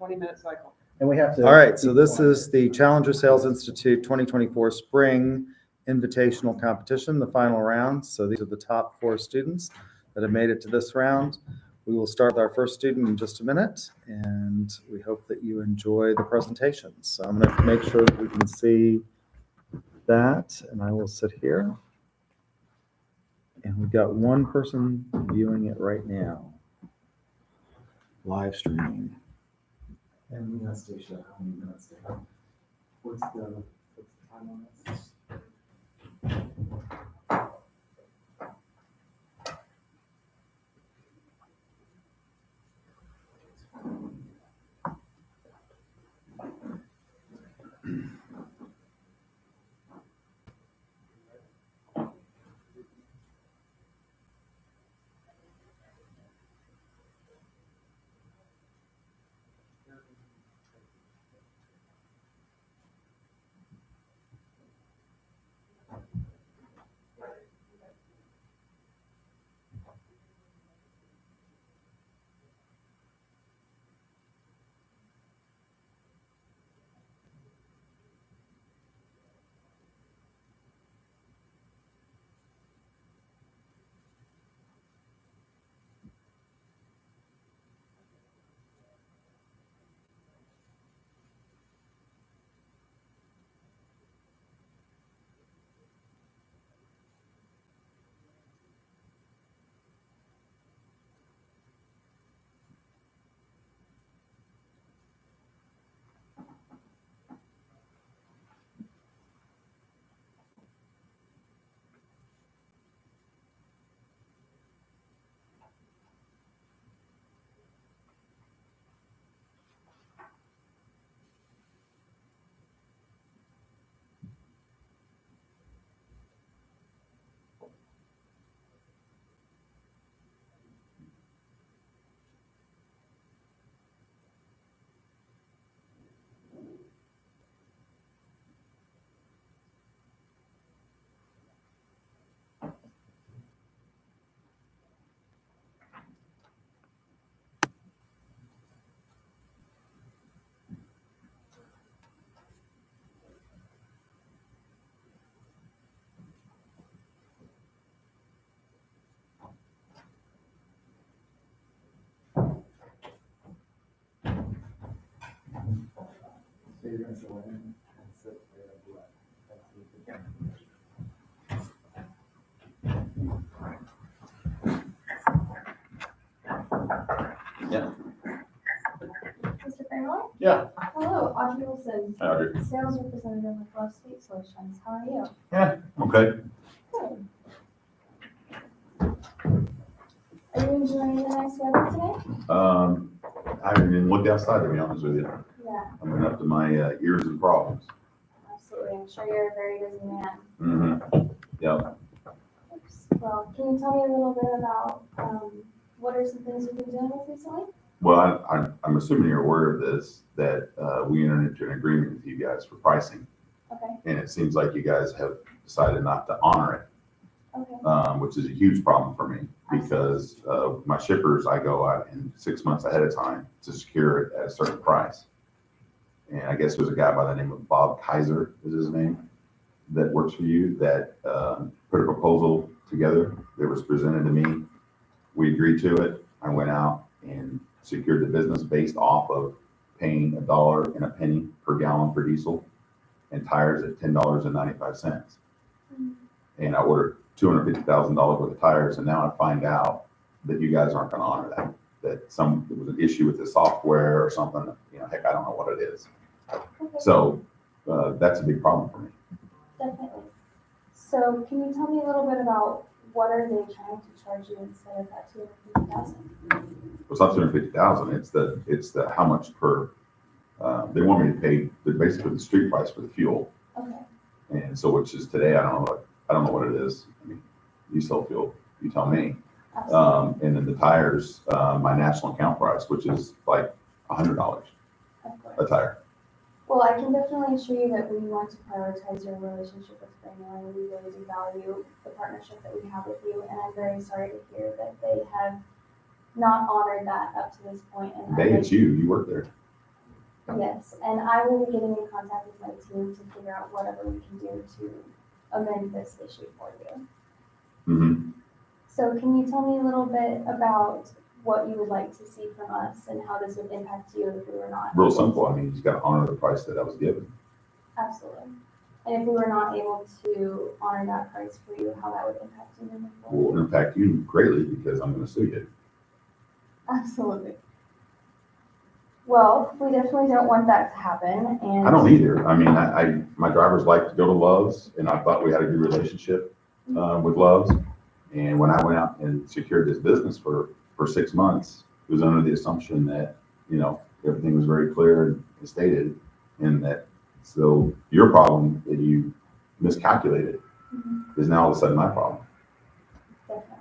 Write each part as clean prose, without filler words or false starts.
20-minute cycle. And we have to. All right, so this is the Challenger Sales Institute 2024 Spring Invitational Competition, the final round. So these are the top 4 students that have made it to this round. We will start with our first student in just a minute, and we hope that you enjoy the presentations. So I'm going to make sure that we can see that, and I will sit here. And we've got one person viewing it right now, live streaming. And Anastasia, how many minutes do you have? What's the time on this? Yeah. Mr. Kramer? Yeah. Hello, Audrey Wilson, Hi, Audrey. Sales Representative with Love State Solutions. How are you? Yeah, okay. Good. Are you enjoying the nice weather today? I haven't even looked outside, to be honest with you. Yeah, I'm up to my ears in problems. absolutely. I'm sure you're a very busy man. Mm-hmm. Yeah. Oops. Well, can you tell me a little bit about what are some things you've been dealing with recently? Well, I'm assuming you're aware of this, that we entered into an agreement with you guys for pricing. Okay, And it seems like you guys have decided not to honor it, okay, which is a huge problem for me because my shippers, I go out in 6 months ahead of time to secure it at a certain price. And I guess there's a guy by the name of Bob Kaiser, is his name, that works for you, that put a proposal together that was presented to me. We agreed to it. I went out and secured the business based off of paying $1 and a penny per gallon for diesel and tires at $10.95. Mm-hmm. And I ordered $250,000 worth of tires, and now I find out that you guys aren't going to honor that. That there was an issue with the software or something. Heck, I don't know what it is. okay, So that's a big problem for me. definitely. So can you tell me a little bit about what are they trying to charge you instead of that $250,000? It's not $250,000. It's the how much per. They want me to pay basically the street price for the fuel. Okay, And so, which is today, I don't know what it is. I mean, you sell fuel, you tell me. absolutely. And then the tires, my national account price, which is like $100 Of a course. tire. Well, I can definitely assure you that we want to prioritize your relationship with Premier, and we really do value the partnership that we have with you. And I'm very sorry to hear that they have not honored that up to this point. And It's you work there. Yes, and I will be getting in contact with my team to figure out whatever we can do to amend this issue for you. Mm-hmm. So can you tell me a little bit about what you would like to see from us and how this would impact you if we were not? Real simple. I mean, you just got to honor the price that I was given. Absolutely. And if we were not able to honor that price for you, how that would impact you moving forward? Will impact you greatly because I'm going to sue you. Absolutely. Well, we definitely don't want that to happen, and I don't either. I mean, my drivers like to go to Love's, and I thought we had a good relationship with Love's. And when I went out and secured this business for 6 months, it was under the assumption that, you know, everything was very clear and stated, and that so your problem that you miscalculated is now all of a sudden my problem. Definitely.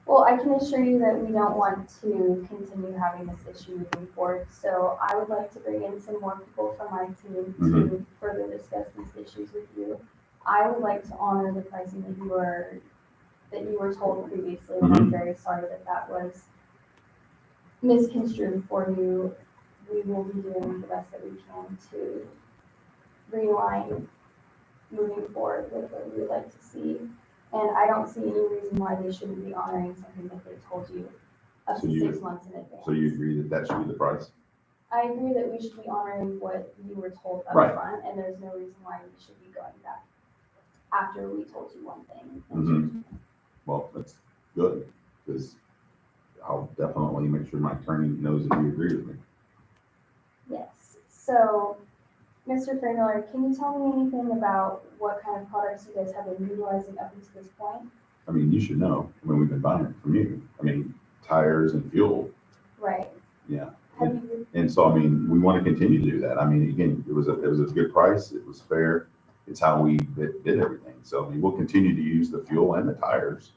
Well, I can assure you that we don't want to continue having this issue moving forward. So I would like to bring in some more people from my team to further discuss these issues with you. I would like to honor the pricing that you were told previously. And I'm very sorry that that was misconstrued for you. We will be doing the best that we can to realign moving forward with what we would like to see. And I don't see any reason why they shouldn't be honoring something that they told you up to 6 months in advance. So you agree that should be the price? I agree that we should be honoring what you were told up Right. front, and there's no reason why we should be going back after we told you one thing. Well, that's good, because I'll definitely make sure my attorney knows that you agree with me. Yes. So, Mr. Fraymiller, can you tell me anything about what kind of products you guys have been utilizing up until this point? I mean, you should know. I mean, we've been buying it from you. I mean, tires and fuel. Right. Yeah. Have you? And so, I mean, we want to continue to do that. I mean, again, it was a good price. It was fair. It's how we did everything. So, I mean, we'll continue to use the fuel and the tires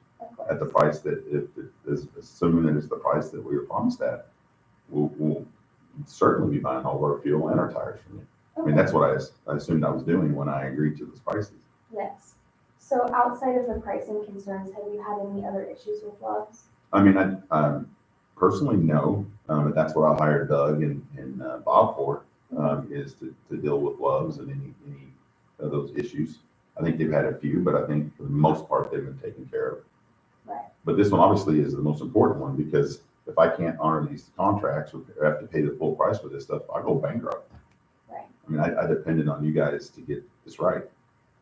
at the price that, if it is, assuming that it's the price that we were promised at, we'll certainly be buying all of our fuel and our tires from you. I mean, that's what I assumed I was doing when I agreed to those prices. Yes. So outside of the pricing concerns, have you had any other issues with Love's? I mean, I personally no, but that's what I hired Doug and Bob for, is to deal with Love's and any of those issues. I think they've had a few, but I think for the most part they've been taken care of. Right. But this one obviously is the most important one, because if I can't honor these contracts or have to pay the full price for this stuff, I go bankrupt. Right. I mean, I depended on you guys to get this right.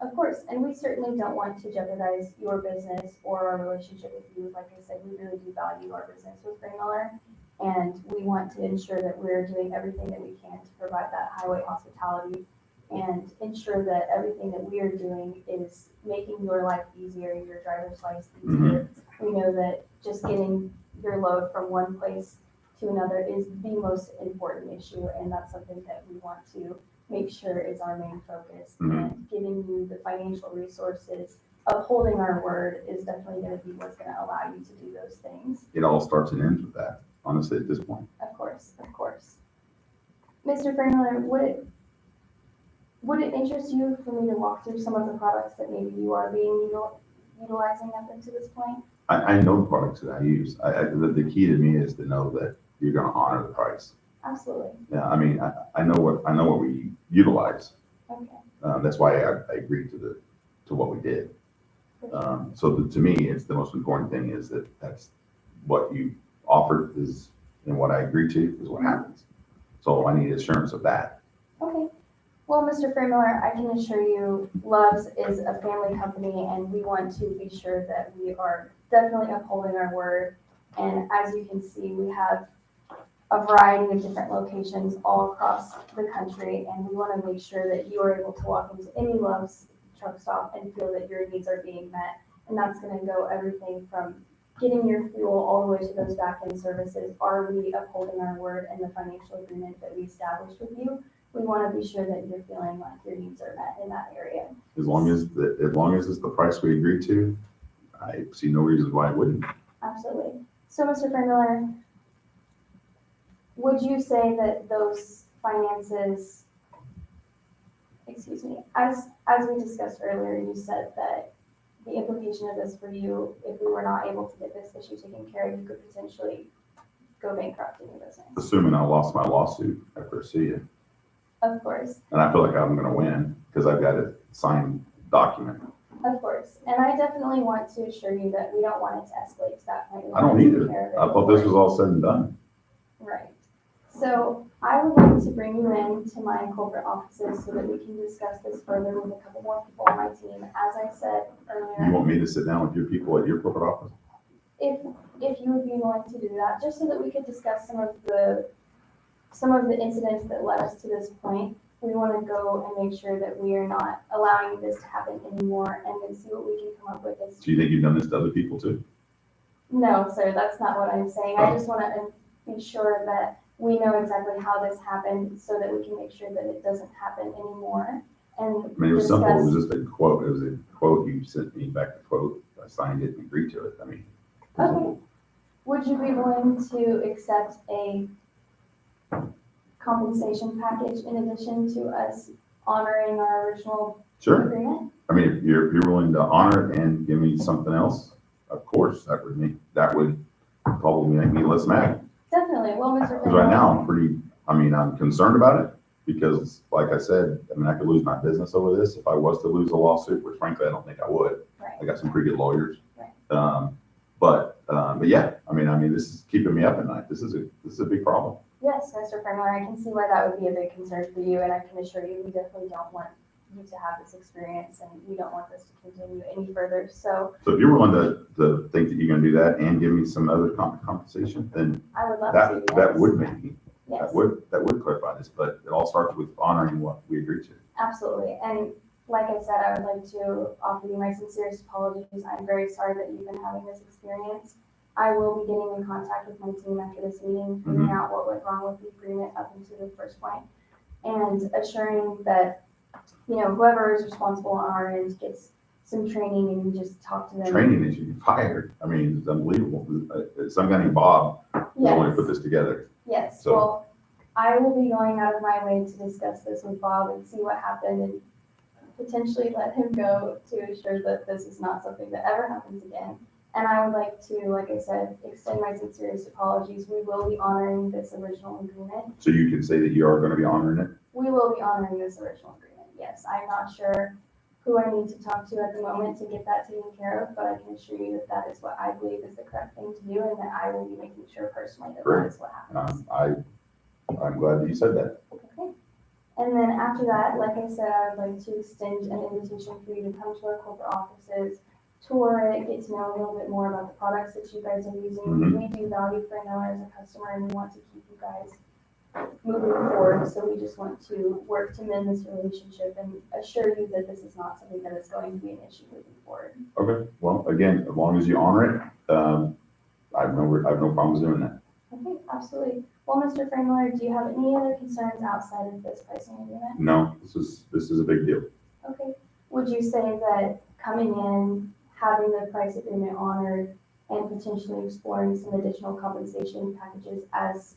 Of course, and we certainly don't want to jeopardize your business or our relationship with you. Like I said, we really do value our business with Fraymiller, and we want to ensure that we're doing everything that we can to provide that highway hospitality and ensure that everything that we are doing is making your life easier, your driver's life easier. We know that just getting your load from one place to another is the most important issue, and that's something that we want to make sure is our main focus. And giving you the financial resources, upholding our word is definitely going to be what's going to allow you to do those things. It all starts and ends with that, honestly, at this point. Of course, of course. Mr. Fraymiller, would it interest you for me to walk through some of the products that maybe you are being utilizing up until this point? I know the products that I use. The key to me is to know that you're going to honor the price. Absolutely. Yeah, I mean, I know what we utilize. Okay. That's why I agreed to what we did. So to me, it's the most important thing is that that's what you offered is, and what I agreed to is what happens. So I need assurance of that. Okay. Well, Mr. Fraymiller, I can assure you Love's is a family company, and we want to be sure that we are definitely upholding our word. And as you can see, we have a variety of different locations all across the country, and we want to make sure that you are able to walk into any Love's truck stop and feel that your needs are being met. And that's going to go everything from getting your fuel all the way to those back-end services. Are we upholding our word and the financial agreement that we established with you? We want to be sure that you're feeling like your needs are met in that area. As long as it's the price we agreed to, I see no reason why it wouldn't. Absolutely. So, Mr. Fraymiller, would you say that those finances, excuse me, as we discussed earlier, you said that the implication of this for you, if we were not able to get this issue taken care of, you could potentially go bankrupt in your business. Assuming I lost my lawsuit after I see it. Of course, And I feel like I'm gonna win because I've got a signed document. of course. And I definitely want to assure you that we don't want it to escalate to that point. We I don't want to take either. care of it I thought this before. was all said and done. Right. So I would like to bring you in to my corporate offices so that we can discuss this further with a couple more people on my team. As I said You earlier, want me to sit down with your people at your corporate office? if you would be willing to do that, just so that we could discuss some of the incidents that led us to this point. We want to go and make sure that we are not allowing this to happen anymore and then see what we can come up with. Do you think you've done this to other people too? No, sir, that's not what I'm saying. I just want to be sure that we know exactly how this happened so that we can make sure that it doesn't happen anymore. And I mean, it was simple. It was discuss. just a quote. It was a quote. You sent me back the quote. I signed it and agreed to it. I mean, Okay. Would you be willing to accept a compensation package in addition to us honoring our original sure. agreement? I mean, if you're willing to honor it and give me something else, of course, that would probably make me less mad. Definitely. Well, Mr. Because right now, I'm concerned about it because, like I said, I could lose my business over this if I was to lose a lawsuit, which frankly, I don't think I would. Right. I got some pretty good lawyers. Right. But yeah, I mean, this is keeping me up at night. This is a big problem. Yes, Mr. Fremler, I can see why that would be a big concern for you, and I can assure you, we definitely don't want you to have this experience, and we don't want this to continue any further. So So if you're willing to think that you're going to do that and give me some other compensation, then I would love that to. Yes. that would make me Yes, that would clarify this. But it all starts with honoring what we agreed to. absolutely. And like I said, I would like to offer you my sincerest apologies. I'm very sorry that you've been having this experience. I will be getting in contact with my team after this meeting, figuring out what went wrong with the agreement up until the first point, and assuring that, whoever is responsible on our end gets some training and just talk to them. Training is you fired. I mean, it's unbelievable. Some guy named Bob is the one who put this together. Yes, So- well, I will be going out of my way to discuss this with Bob and see what happened and potentially let him go to ensure that this is not something that ever happens again. And I would like to, like I said, extend my sincerest apologies. We will be honoring this original agreement. So you can say that you are going to be honoring it. We will be honoring this original agreement, yes. I'm not sure who I need to talk to at the moment to get that taken care of, but I can assure you that that is what I believe is the correct thing to do and that I will be making sure personally that that is what happens. I'm glad that you said that. Okay. And then after that, like I said, I would like to extend an invitation for you to come to our corporate offices, tour it, get to know a little bit more about the products that you guys are using. Mhm. We do value Fernella as a customer and we want to keep you guys moving forward. So we just want to work to mend this relationship and assure you that this is not something that is going to be an issue moving forward. Okay. Well, again, as long as you honor it, I have no problems doing that. Okay, absolutely. Well, Mr. Framler, do you have any other concerns outside of this pricing agreement? No, this is a big deal. Okay. Would you say that coming in, having the price agreement honored, and potentially exploring some additional compensation packages as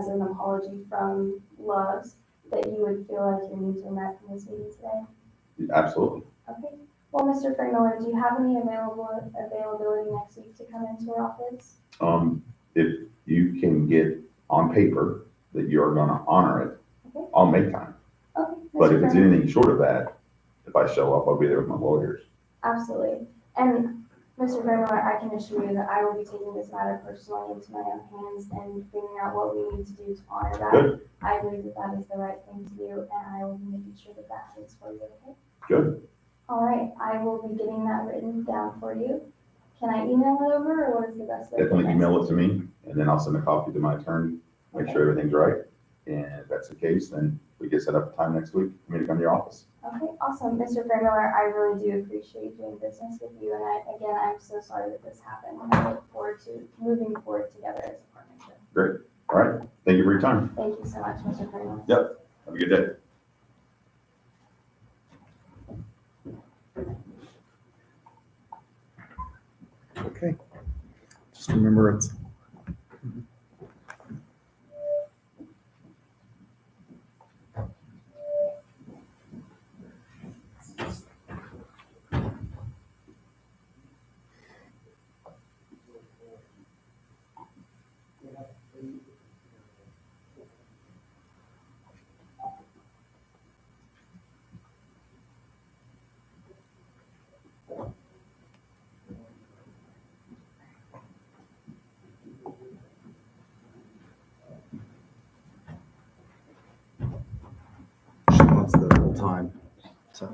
an apology from Love's, that you would feel like your needs were met from this meeting today? Absolutely. Okay. Well, Mr. Fernmiller, do you have any availability next week to come into our office? If you can get on paper that you are going to honor it, Okay. I'll make time. Okay. But Mr. if it's Fernmiller? anything short of that, if I show up, I'll be there with my lawyers. Absolutely. And Mr. Fernmiller, I can assure you that I will be taking this matter personally into my own hands and figuring out what we need to do to honor that. Good. I believe that that is the right thing to do, and I will be making sure that that happens for you, okay? Good. All right, I will be getting that written down for you. Can I email it over, or what is the best way? Definitely email it to me, and then I'll send a copy to my attorney, make sure everything's right. And if that's the case, then we get set up a time next week for me to come to your office. Okay, awesome. Mr. Fernmiller, I really do appreciate doing business with you, and I'm so sorry that this happened, and I look forward to moving forward together as a partnership. Great. All right. Thank you for your time. Thank you so much, Mr. Fernmiller. Yep. Have a good day. Okay. Just remember it's time. So.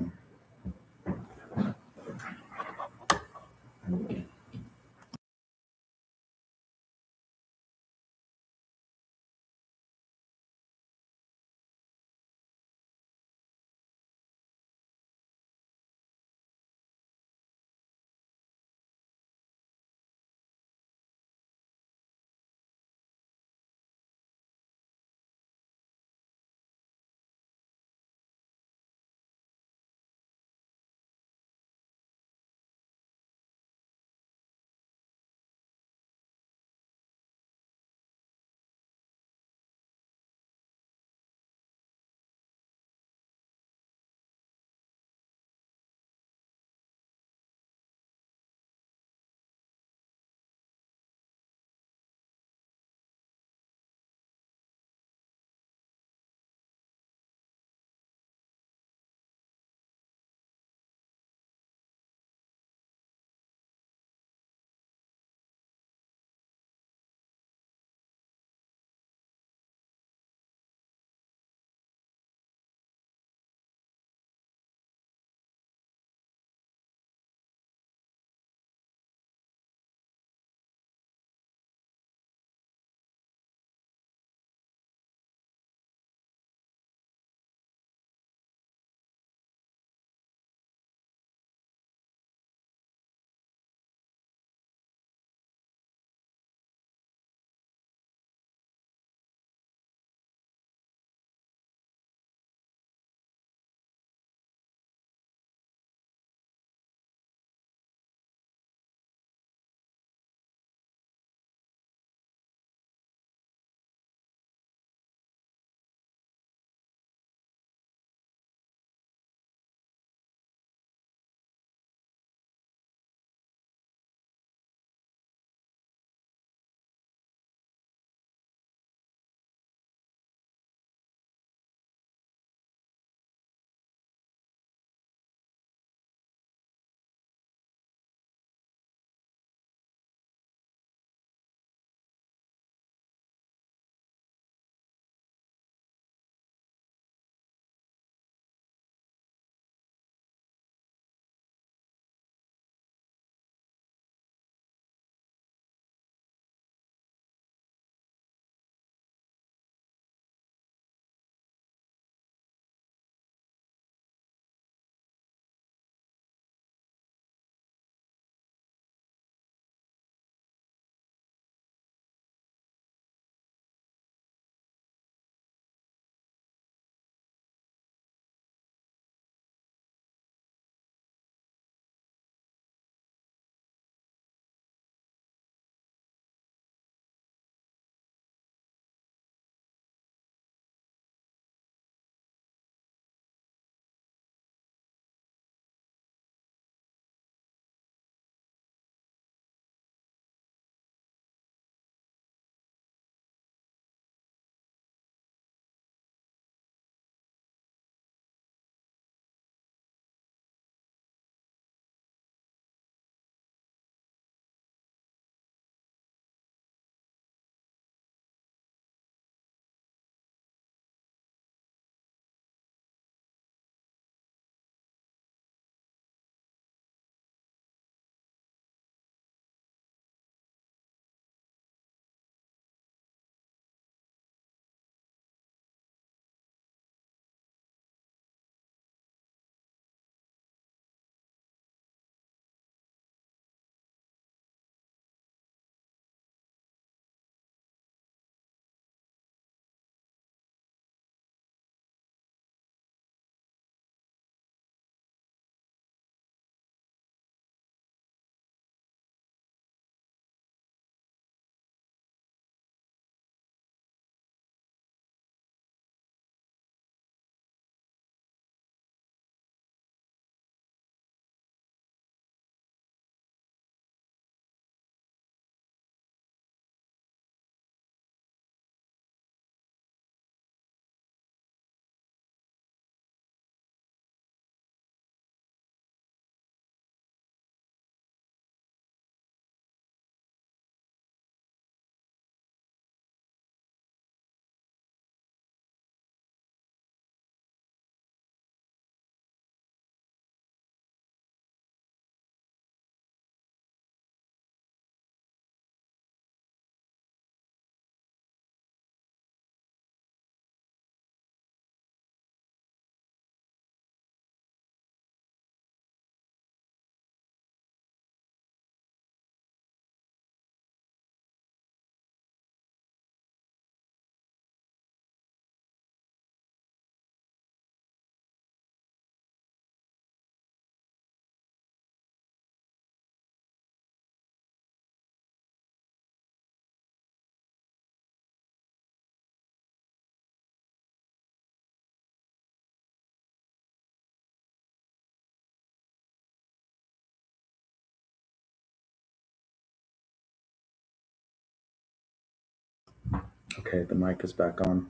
Okay, the mic is back on.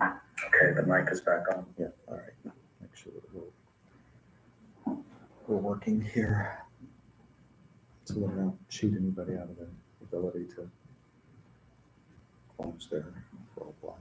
Okay, the mic is back on. Yeah, all right. Make sure that we're working here. So we don't cheat anybody out of their ability to launch their role play.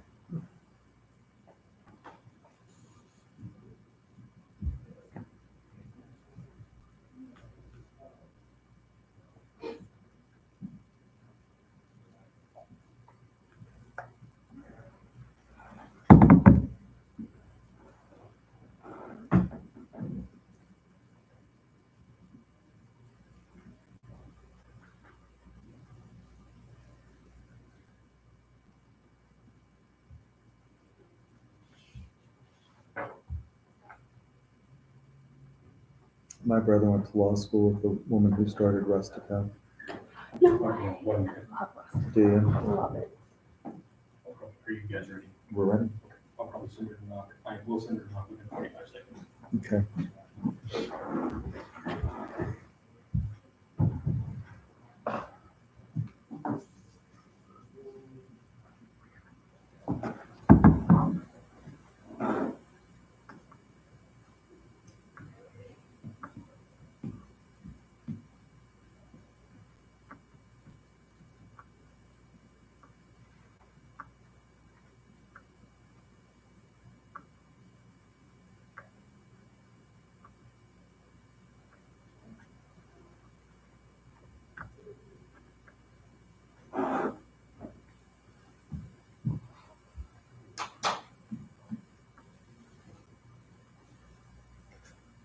My brother went to law school with the woman who started Rustica. Do you? Love it. Are you guys ready? We're ready. I'll probably send her a knock. I will send her a knock within 45 seconds. Okay.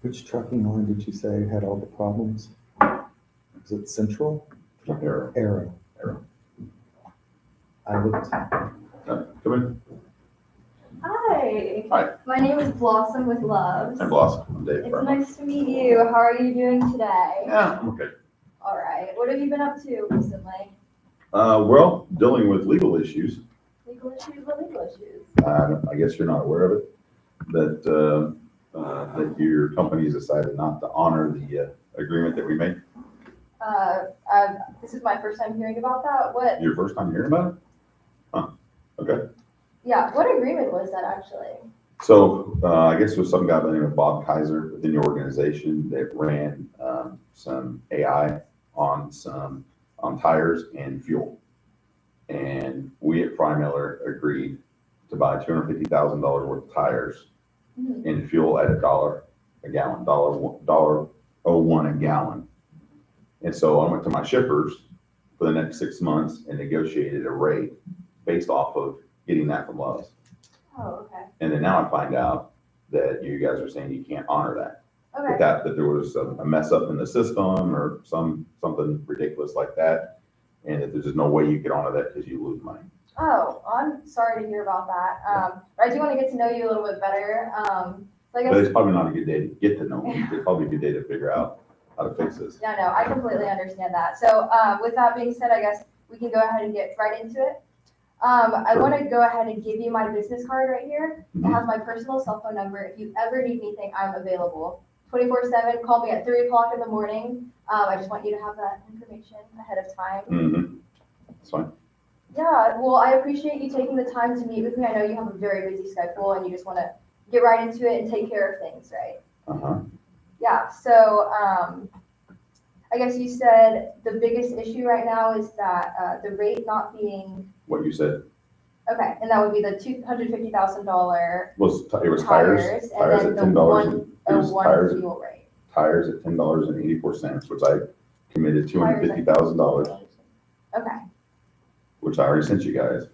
Which trucking line did you say had all the problems? Is it Central? Arrow. Arrow. I looked. Come in. Hi. Hi. My name is Blossom with Loves. I'm Blossom. I'm Dave. It's nice to meet you. How are you doing today? Yeah, I'm okay. All right. What have you been up to recently? Well, dealing with legal issues. Legal issues? What legal issues? I guess you're not aware of it, that your company's decided not to honor the agreement that we made. This is my first time hearing about that. What? Your first time hearing about it? Huh, okay. Yeah. What agreement was that actually? So I guess it was some guy by the name of Bob Kaiser within your organization that ran some AI on tires and fuel. And we at Fry Miller agreed to buy $250,000 worth of tires Mhm. and fuel at $1 a gallon, $1.01 a gallon. And so I went to my shippers for the next 6 months and negotiated a rate based off of getting that from Lowe's. Oh, okay. And then now I find out that you guys are saying you can't honor that. Okay. That there was a mess up in the system or something ridiculous like that. And that there's just no way you could honor that because you lose money. Oh, I'm sorry to hear about that. But I do want to get to know you a little bit better. So I But guess, it's probably not a good day to get to know me. It's probably a good day to figure out how to fix this. yeah, no, I completely understand that. So with that being said, I guess we can go ahead and get right into it. I Sure. want to go ahead and give you my business card right here. It Mhm. has my personal cell phone number. If you ever need anything, I'm available 24/7. Call me at 3 o'clock in the morning. I just want you to have that information ahead of time. Mm-hmm. That's fine. Yeah, well, I appreciate you taking the time to meet with me. I know you have a very busy schedule and you just want to get right into it and take care of things, right? Uh-huh. Yeah, so I guess you said the biggest issue right now is that the rate not being, What you said okay, and that would be the $250,000 it was tires tires and at then the $10. It was one fuel rate. tires at $10.84, which I committed $250,000, Okay, which I already sent you guys,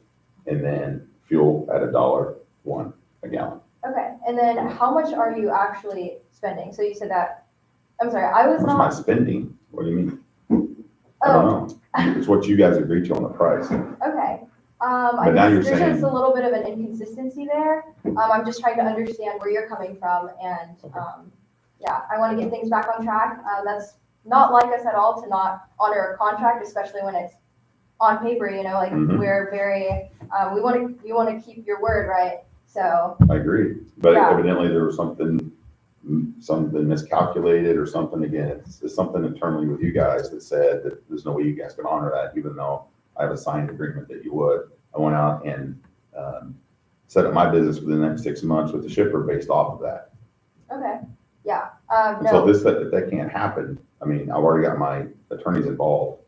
and then fuel at $1.01 a gallon. okay, and then how much are you actually spending? So you said that, I'm sorry, I was What's my not, spending? What do you mean? I oh, don't know. It's what you guys agreed to on the price. okay. But now you're There's saying- just a little bit of an inconsistency there. I'm just trying to understand where you're coming from and, yeah, I want to get things back on track. That's not like us at all to not honor a contract, especially when it's on paper, you know, like Mhm. we're very, you want to keep your word, right? So, I agree, but Yeah. evidently there was something miscalculated or something. Again, it's something internally with you guys that said that there's no way you guys can honor that, even though I have a signed agreement that you would. I went out and set up my business for the next 6 months with the shipper based off of that. Okay, yeah, And so no. if that can't happen, I mean, I've already got my attorneys involved.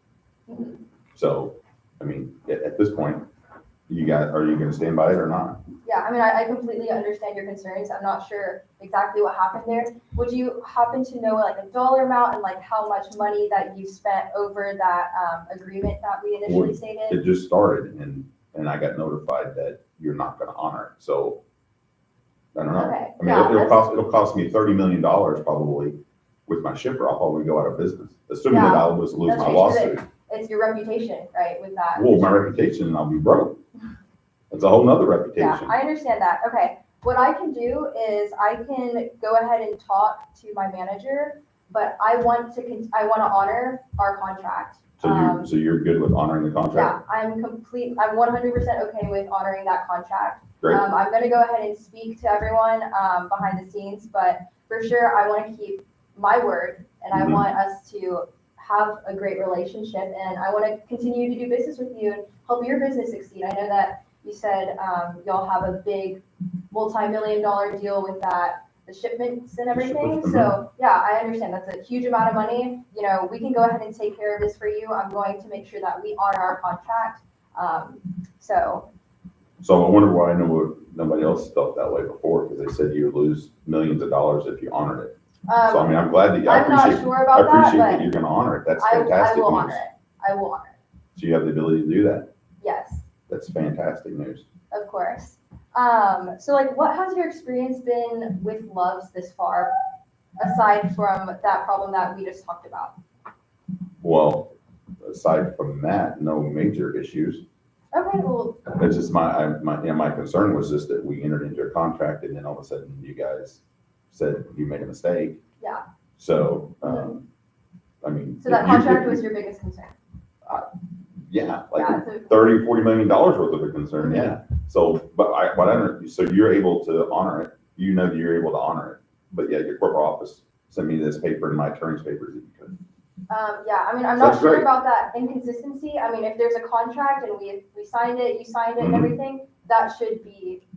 Mhm. So, I mean, at this point, are you gonna stand by it or not? Yeah, I mean, I completely understand your concerns. I'm not sure exactly what happened there. Would you happen to know like a dollar amount and like how much money that you spent over that agreement that we initially Well, stated? It just started and I got notified that you're not gonna honor it, so. I don't know. Okay, I mean, yeah, it'll cost me $30 million probably with my shipper. I'll probably go out of business, assuming that Yeah, I'll lose that's my true, lawsuit. It's your reputation, right, with that. Well, my reputation, and I'll be broke. It's a whole nother Yeah, reputation. I understand that. Okay, what I can do is I can go ahead and talk to my manager, but I want to honor our contract. So you're good with honoring the Yeah, contract? I'm 100% okay with honoring that contract. Great. I'm gonna go ahead and speak to everyone, behind the scenes, but for sure, I wanna keep my word, and I Mhm. want us to have a great relationship, and I wanna continue to do business with you and help your business succeed. I know that you said, y'all have a big multi-million-dollar deal with that, the shipments and everything, shipments, so, yeah, I understand, that's a huge amount of money, you know, we can go ahead and take care of this for you, I'm going to make sure that we honor our contract, so, So I wonder why nobody else felt that way before, because they said you would lose millions of dollars if you honored it. So I mean, I'm glad that, I I'm not appreciate, sure I about that, appreciate that but you're gonna honor it. That's I fantastic will news. honor it, I will honor it, So you have the ability to do that. yes. That's fantastic news. Of course. So like, what has your experience been with Loves this far, aside from that problem that we just talked about? Well, aside from that, no major issues. Okay, well, It's just my concern was just that we entered into a contract and then all of a sudden you guys said you made a mistake. yeah, So, I mean. so that if you contract could- was your biggest concern? Yeah, like Yeah, so- $30-40 million worth of a concern, yeah. So, so you're able to honor it, you know that you're able to honor it. But yeah, your corporate office sent me this paper and my attorney's papers that you couldn't. Yeah, I mean, I'm So not that's sure great. about that inconsistency. I mean, if there's a contract and we signed it, you signed it and Mhm. everything, that should be,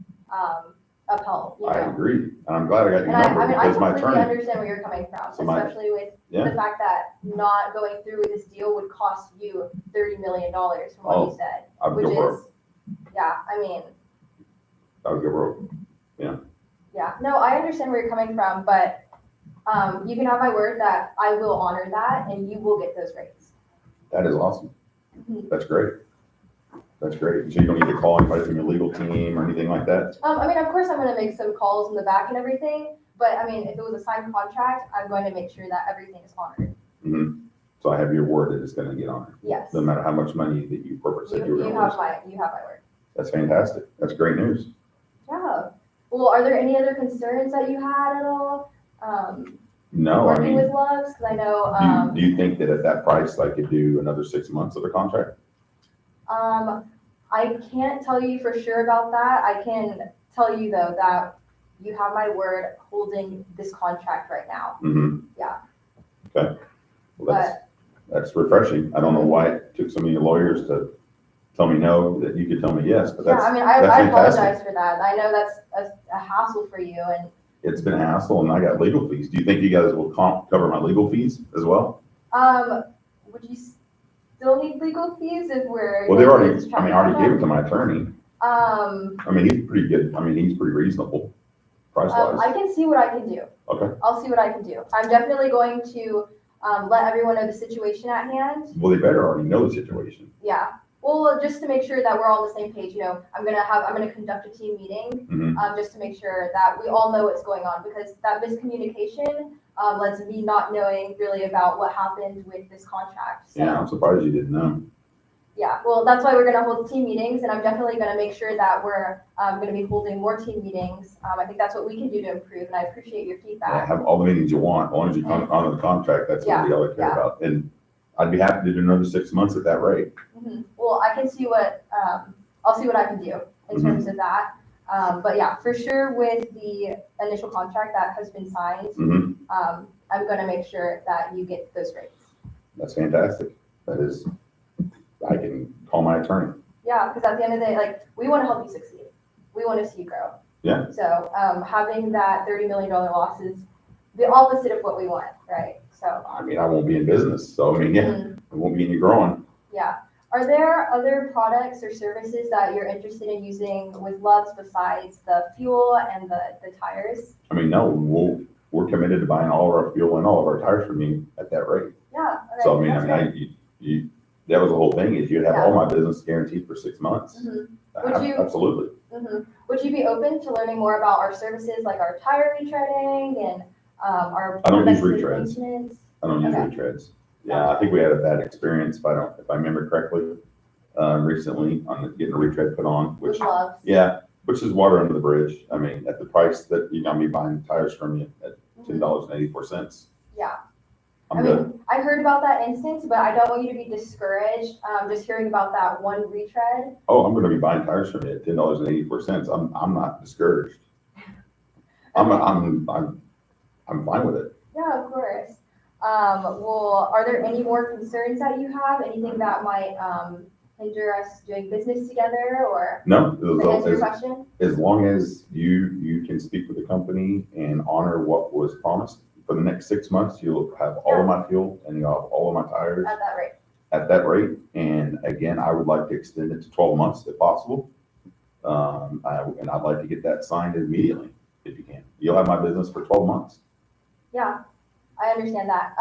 upheld, you I know? agree, and I'm glad I got your And I number mean, I because my completely attorney, understand where you're coming from, So my- especially with yeah, the fact that not going through with this deal would cost you $30 million from what Oh, you said, I would which go broke. is, yeah, I mean, I would go broke. yeah, no, I understand where you're coming from, but, you can have my word that I will honor that and you will get those rates. That is awesome. Mhm. That's great. That's great. So you don't need to call anybody from your legal team or anything like that? I mean, of course, I'm gonna make some calls in the back and everything, but I mean, if it was a signed contract, I'm going to make sure that everything is honored. Mm-hmm. So I have your word that it's gonna get honored, Yes. no matter how much money that you corporate said you were You gonna have lose. you have my word. That's fantastic. That's great news. Yeah. Well, are there any other concerns that you had at all? No, I Working mean, with Loves, because I know, do you think that at that price, I could do another 6 months of the contract? I can't tell you for sure about that. I can tell you though that you have my word holding this contract right now. Mm-hmm. Yeah. Okay. Well, that's refreshing. I don't know why it took so many lawyers to tell me no, that you could tell me yes, but Yeah, that's, I mean, that's I fantastic. apologize for that. I know that's a hassle for you and, It's been a hassle and I got legal fees. Do you think you guys will cover my legal fees as well? would you still need legal fees if we're? Well, they already, just I mean, I already gave it to my attorney. I mean, he's pretty good. I mean, he's pretty reasonable price I wise. can see what I can do. Okay. I'll see what I can do. I'm definitely going to, let everyone know the situation at hand. Well, they better already know the situation. Yeah. Well, just to make sure that we're all on the same page, you know, I'm gonna conduct a team meeting, Mhm. just to make sure that we all know what's going on, because that miscommunication, led to me not knowing really about what happened with this contract, so. Yeah, I'm surprised you didn't know. Yeah, well, that's why we're gonna hold team meetings, and I'm definitely gonna make sure that we're, gonna be holding more team meetings. I think that's what we can do to improve, and I appreciate your Yeah, feedback. have all the meetings you want, as long as you honor the contract, that's what we all care Yeah. about. And I'd be happy to do another 6 months at that rate. Mhm. Well, I can see what, I'll see what I can do in Mhm. terms of that. But yeah, for sure with the initial contract that has been signed, Mhm. I'm gonna make sure that you get those rates. That's fantastic. That is I can call my attorney. Yeah, because at the end of the day, like, we want to help you succeed. We want to see you grow. Yeah. So having that $30 million loss is the opposite of what we want, right? So. I mean, I won't be in business, so I mean, yeah, it won't be any growing. Yeah. Are there other products or services that you're interested in using with Loves besides the fuel and the tires? I mean, no, we're committed to buying all of our fuel and all of our tires from you at that rate. Yeah. Okay, So I mean, that's great. you that was the whole thing, is you'd have Yeah. all my business guaranteed for 6 months. Would you- Absolutely. Would you be open to learning more about our services, like our tire retreading and our? I don't use preventative retreads. maintenance? I don't use Okay. retreads. Yeah, I think we had a bad experience, if I remember correctly, recently on getting a retread put on, which, With Loves? yeah, which is water under the bridge. I mean, at the price that you're gonna be buying tires from you at $10.84. Yeah. I'm I good. mean, I heard about that instance, but I don't want you to be discouraged, just hearing about that one retread. Oh, I'm gonna be buying tires from you at $10.84. I'm not discouraged. I'm fine with it. Yeah, of course. Well, are there any more concerns that you have? Anything that might hinder us doing business together or No, to answer your question? as long as you can speak with the company and honor what was promised, for the next 6 months, you'll have all of my fuel and you'll have all of my tires At that rate? at that rate. And again, I would like to extend it to 12 months if possible. And I'd like to get that signed immediately if you can. You'll have my business for 12 months. Yeah, I understand that.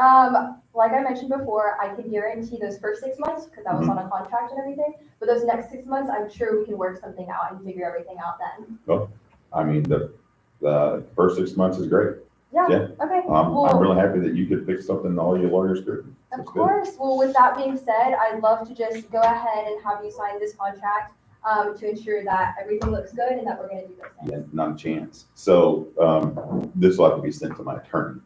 Like I mentioned before, I can guarantee those first 6 months because I was on a contract and everything. But those next 6 months, I'm sure we can work something out and figure everything out then. I mean, the first 6 months is great. Yeah. Yeah. Okay. I'm Well, really happy that you could fix something all your lawyers couldn't. of That's good. course. Well, with that being said, I'd love to just go ahead and have you sign this contract to ensure that everything looks good and that we're going to do those things. Yeah, not a chance. So this will have to be sent to my attorney.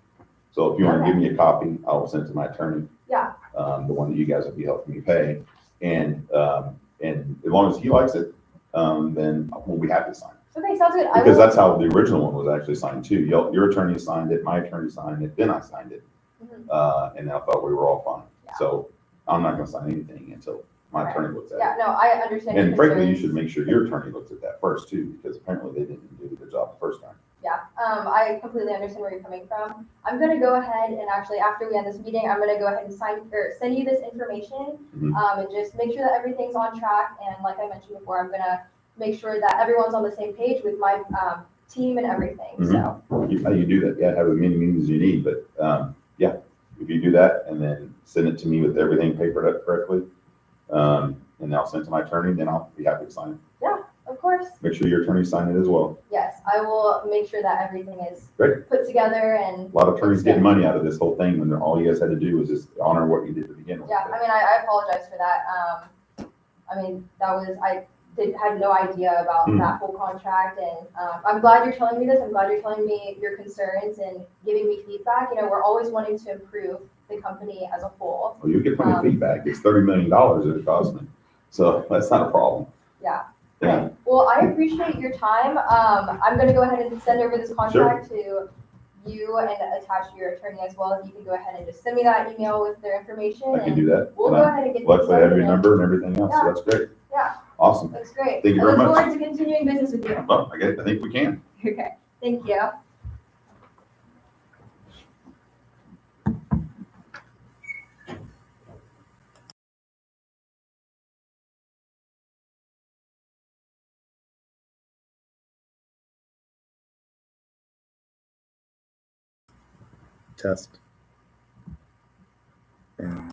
So if you want to give me a copy, I'll send it to my attorney. Yeah. The one that you guys will be helping me pay. And as long as he likes it, then we'll be happy to sign it. Okay, sounds good. Because that's how the original one was actually signed too. Your attorney signed it, my attorney signed it, then I signed it. And I thought we were all fine. Yeah. So I'm not gonna sign anything until my Right. attorney looks at Yeah, it. no, I understand. your And frankly, you concerns. should make sure your attorney looks at that first too, because apparently they didn't do a good job the first time. Yeah, I completely understand where you're coming from. I'm gonna go ahead and actually, after we end this meeting, I'm gonna go ahead and send you this information, and just make sure that everything's on track. And like I mentioned before, I'm gonna make sure that everyone's on the same page with my team and everything. So You do that, yeah, have as many meetings as you need, but yeah, if you do that and then send it to me with everything papered up correctly, and I'll send it to my attorney, then I'll be happy to sign it. of course, Make sure your attorney sign it as well. yes, I will make sure that everything is Great. put together and A lot of attorneys getting money out of this whole thing when all you guys had to do was just honor what you did to begin with. yeah. I mean, I apologize for that. I mean, had no idea about that whole contract, and I'm glad you're telling me this. I'm glad you're telling me your concerns and giving me feedback. You know, we're always wanting to improve the company as a whole. Well, you get plenty of feedback. It's $30 million that it cost me. So that's not a problem. Yeah. Yeah. Great. Well, I appreciate your time. I'm going to go ahead and send over this contract to you and attach your attorney as well. If you can go ahead and just send me that email with their information. I can and do that. We'll go ahead and get this Luckily, I have your started. number and everything else, so Yeah. that's great. Yeah. Awesome. That's great. Thank you I very look much. forward to continuing business with you. Well, I think we can. Okay. Thank you. Test. And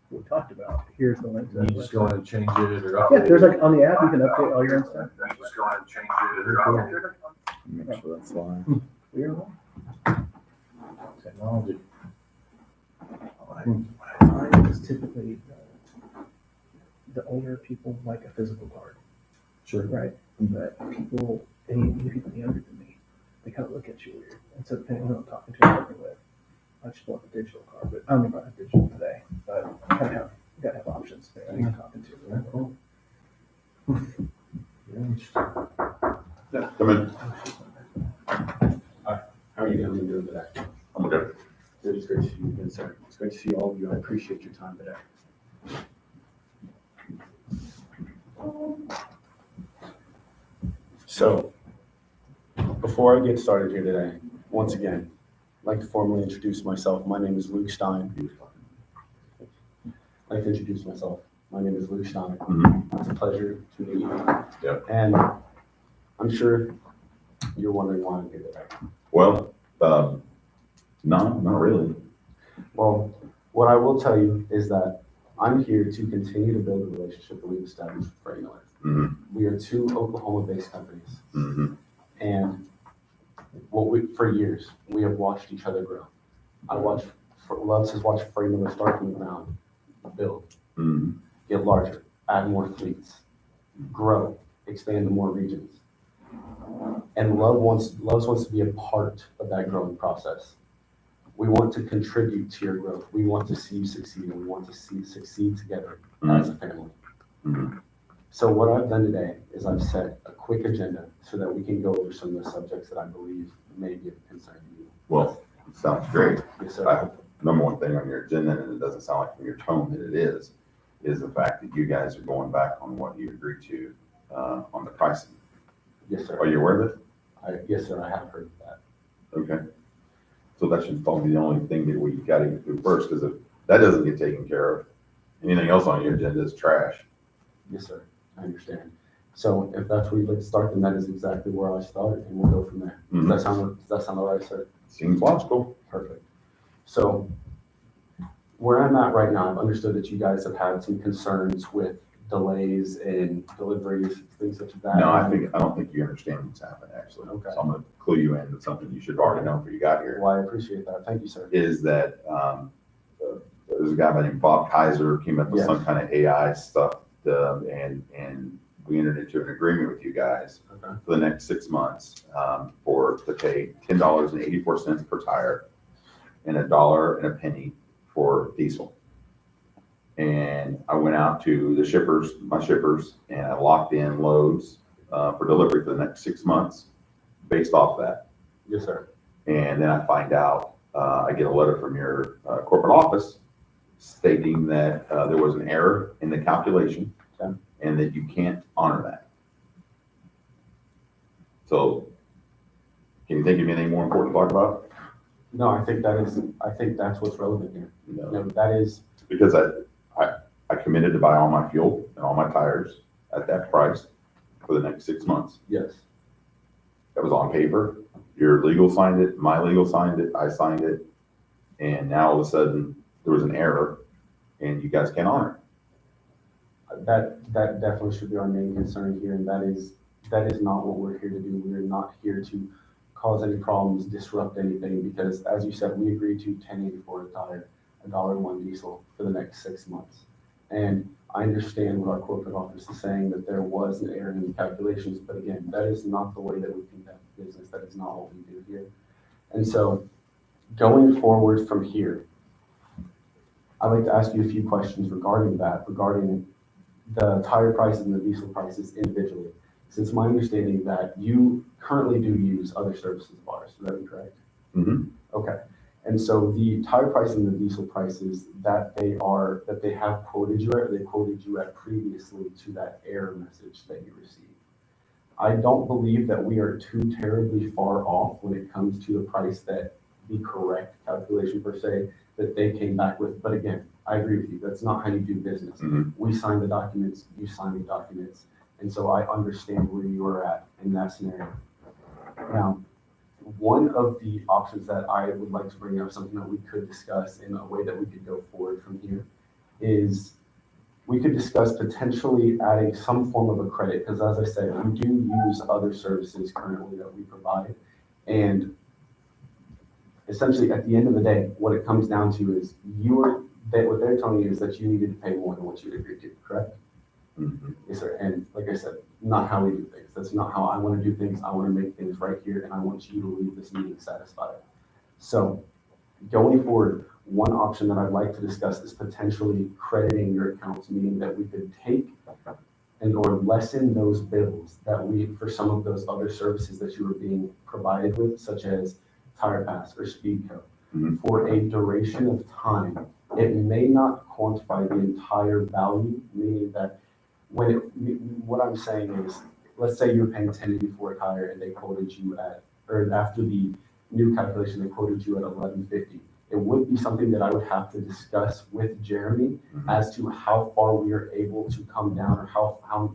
we talked about. Here's the link to You that just website. go in and change it or Yeah, update there's it. like on the app, you can update all your own stuff. You just go in and change it or update it. Make sure that's live. Weird one. Technology. Mine is typically the older people like a physical card, Sure. right? But people, any people younger than me, they kind of look at you weird. And so depending on who I'm talking to or working with, I just want the digital card. But I only brought a digital today, but I kind of have, got to have options there. I'm talking to. Yeah, cool. Yeah, interesting. Come in. How are you gentlemen doing today? I'm good. It is great to see you again, sir. It's great to see all of you. I appreciate your time today. So, before I get started here today, once again, I'd like to formally introduce myself. My name is Luke Stein. I'd like to introduce myself. My name is Luke Stein. Mhm. It's a pleasure to meet you. Yep. And I'm sure you're wondering why I'm here today. Well, no, not really. Well, what I will tell you is that I'm here to continue to build the relationship that we've established with Freddie Miller. Mhm. We are two Oklahoma-based companies, Mhm. and for years we have watched each other grow. Loves has watched Freddie Miller start from the ground, build, Mhm. get larger, add more fleets, grow, expand to more regions, and Loves wants to be a part of that growing process. We want to contribute to your growth. We want to see you succeed, and we want to see you succeed together as a family. Mhm. So what I've done today is I've set a quick agenda so that we can go over some of the subjects that I believe may be of concern to you. Well, it sounds great. Yes, I sir. hope number one thing on your agenda, and it doesn't sound like from your tone that it is the fact that you guys are going back on what you agreed to on the pricing. Yes, sir. Are you aware of it? Yes, sir. I have heard of that. Okay. So that should probably be the only thing that we got to get through first, because if that doesn't get taken care of, anything else on your agenda is trash. Yes, sir. I understand. So if that's where you'd like to start, then that is exactly where I start, and we'll go from there. Mhm. Does that sound all right, sir? Seems logical. Perfect. So where I'm at right now, I've understood that you guys have had some concerns with delays in deliveries, things such as that. No, I don't think you understand what's happened, actually. Okay. So I'm gonna clue you in to something you should already know before you got here. Well, I appreciate that. Thank you, sir. Is that, there's a guy by the name of Bob Kaiser came up with some kind of AI stuff, and we entered into an agreement with you guys Okay. for the next 6 months, to pay $10.84 per tire and $1.01 for diesel. And I went out to my shippers, and I locked in loads, for delivery for the next 6 months based off that. Yes, sir. And then I find out, I get a letter from your corporate office stating that there was an error in the calculation, Okay. and that you can't honor that. So can you think of anything more important to talk about? No, I think that's what's relevant here. No. No, that is, Because I committed to buy all my fuel and all my tires at that price for the next 6 months. yes. That was on paper. Your legal signed it, my legal signed it, I signed it. And now all of a sudden, there was an error and you guys can't honor it. That definitely should be our main concern here, and that is not what we're here to do. We're not here to cause any problems, disrupt anything, because as you said, we agreed to $10.84 a tire, $1.01 diesel for the next 6 months. And I understand what our corporate office is saying, that there was an error in the calculations, but again, that is not the way that we conduct business. That is not what we do here. And so going forward from here, I'd like to ask you a few questions regarding the tire prices and the diesel prices individually. Since my understanding that you currently do use other services of ours, is that correct? Mm-hmm. Okay. And so the tire price and the diesel prices that they have quoted you at, or they quoted you at previously to that error message that you received. I don't believe that we are too terribly far off when it comes to the price that the correct calculation per se that they came back with. But again, I agree with you. That's not how you do business. Mhm. We sign the documents, you sign the documents. And so I understand where you are at in that scenario. Now, one of the options that I would like to bring up, something that we could discuss in a way that we could go forward from here, is we could discuss potentially adding some form of a credit, because as I said, we do use other services currently that we provide. And essentially, at the end of the day, what it comes down to is what they're telling you is that you needed to pay more than what you agreed to, correct? Mhm. Yes, sir. And like I said, not how we do things. That's not how I want to do things. I want to make things right here, and I want you to leave this meeting satisfied. So going forward, one option that I'd like to discuss is potentially crediting your accounts, meaning that we could take and or lessen those bills that for some of those other services that you were being provided with, such as Tire Pass or Speedco, Mhm. for a duration of time. It may not quantify the entire value, meaning that what I'm saying is, let's say you're paying 1080 for a tire and they quoted you or after the new calculation, they quoted you at 1150. It would be something that I would have to discuss with Jeremy Mhm. as to how far we are able to come down, or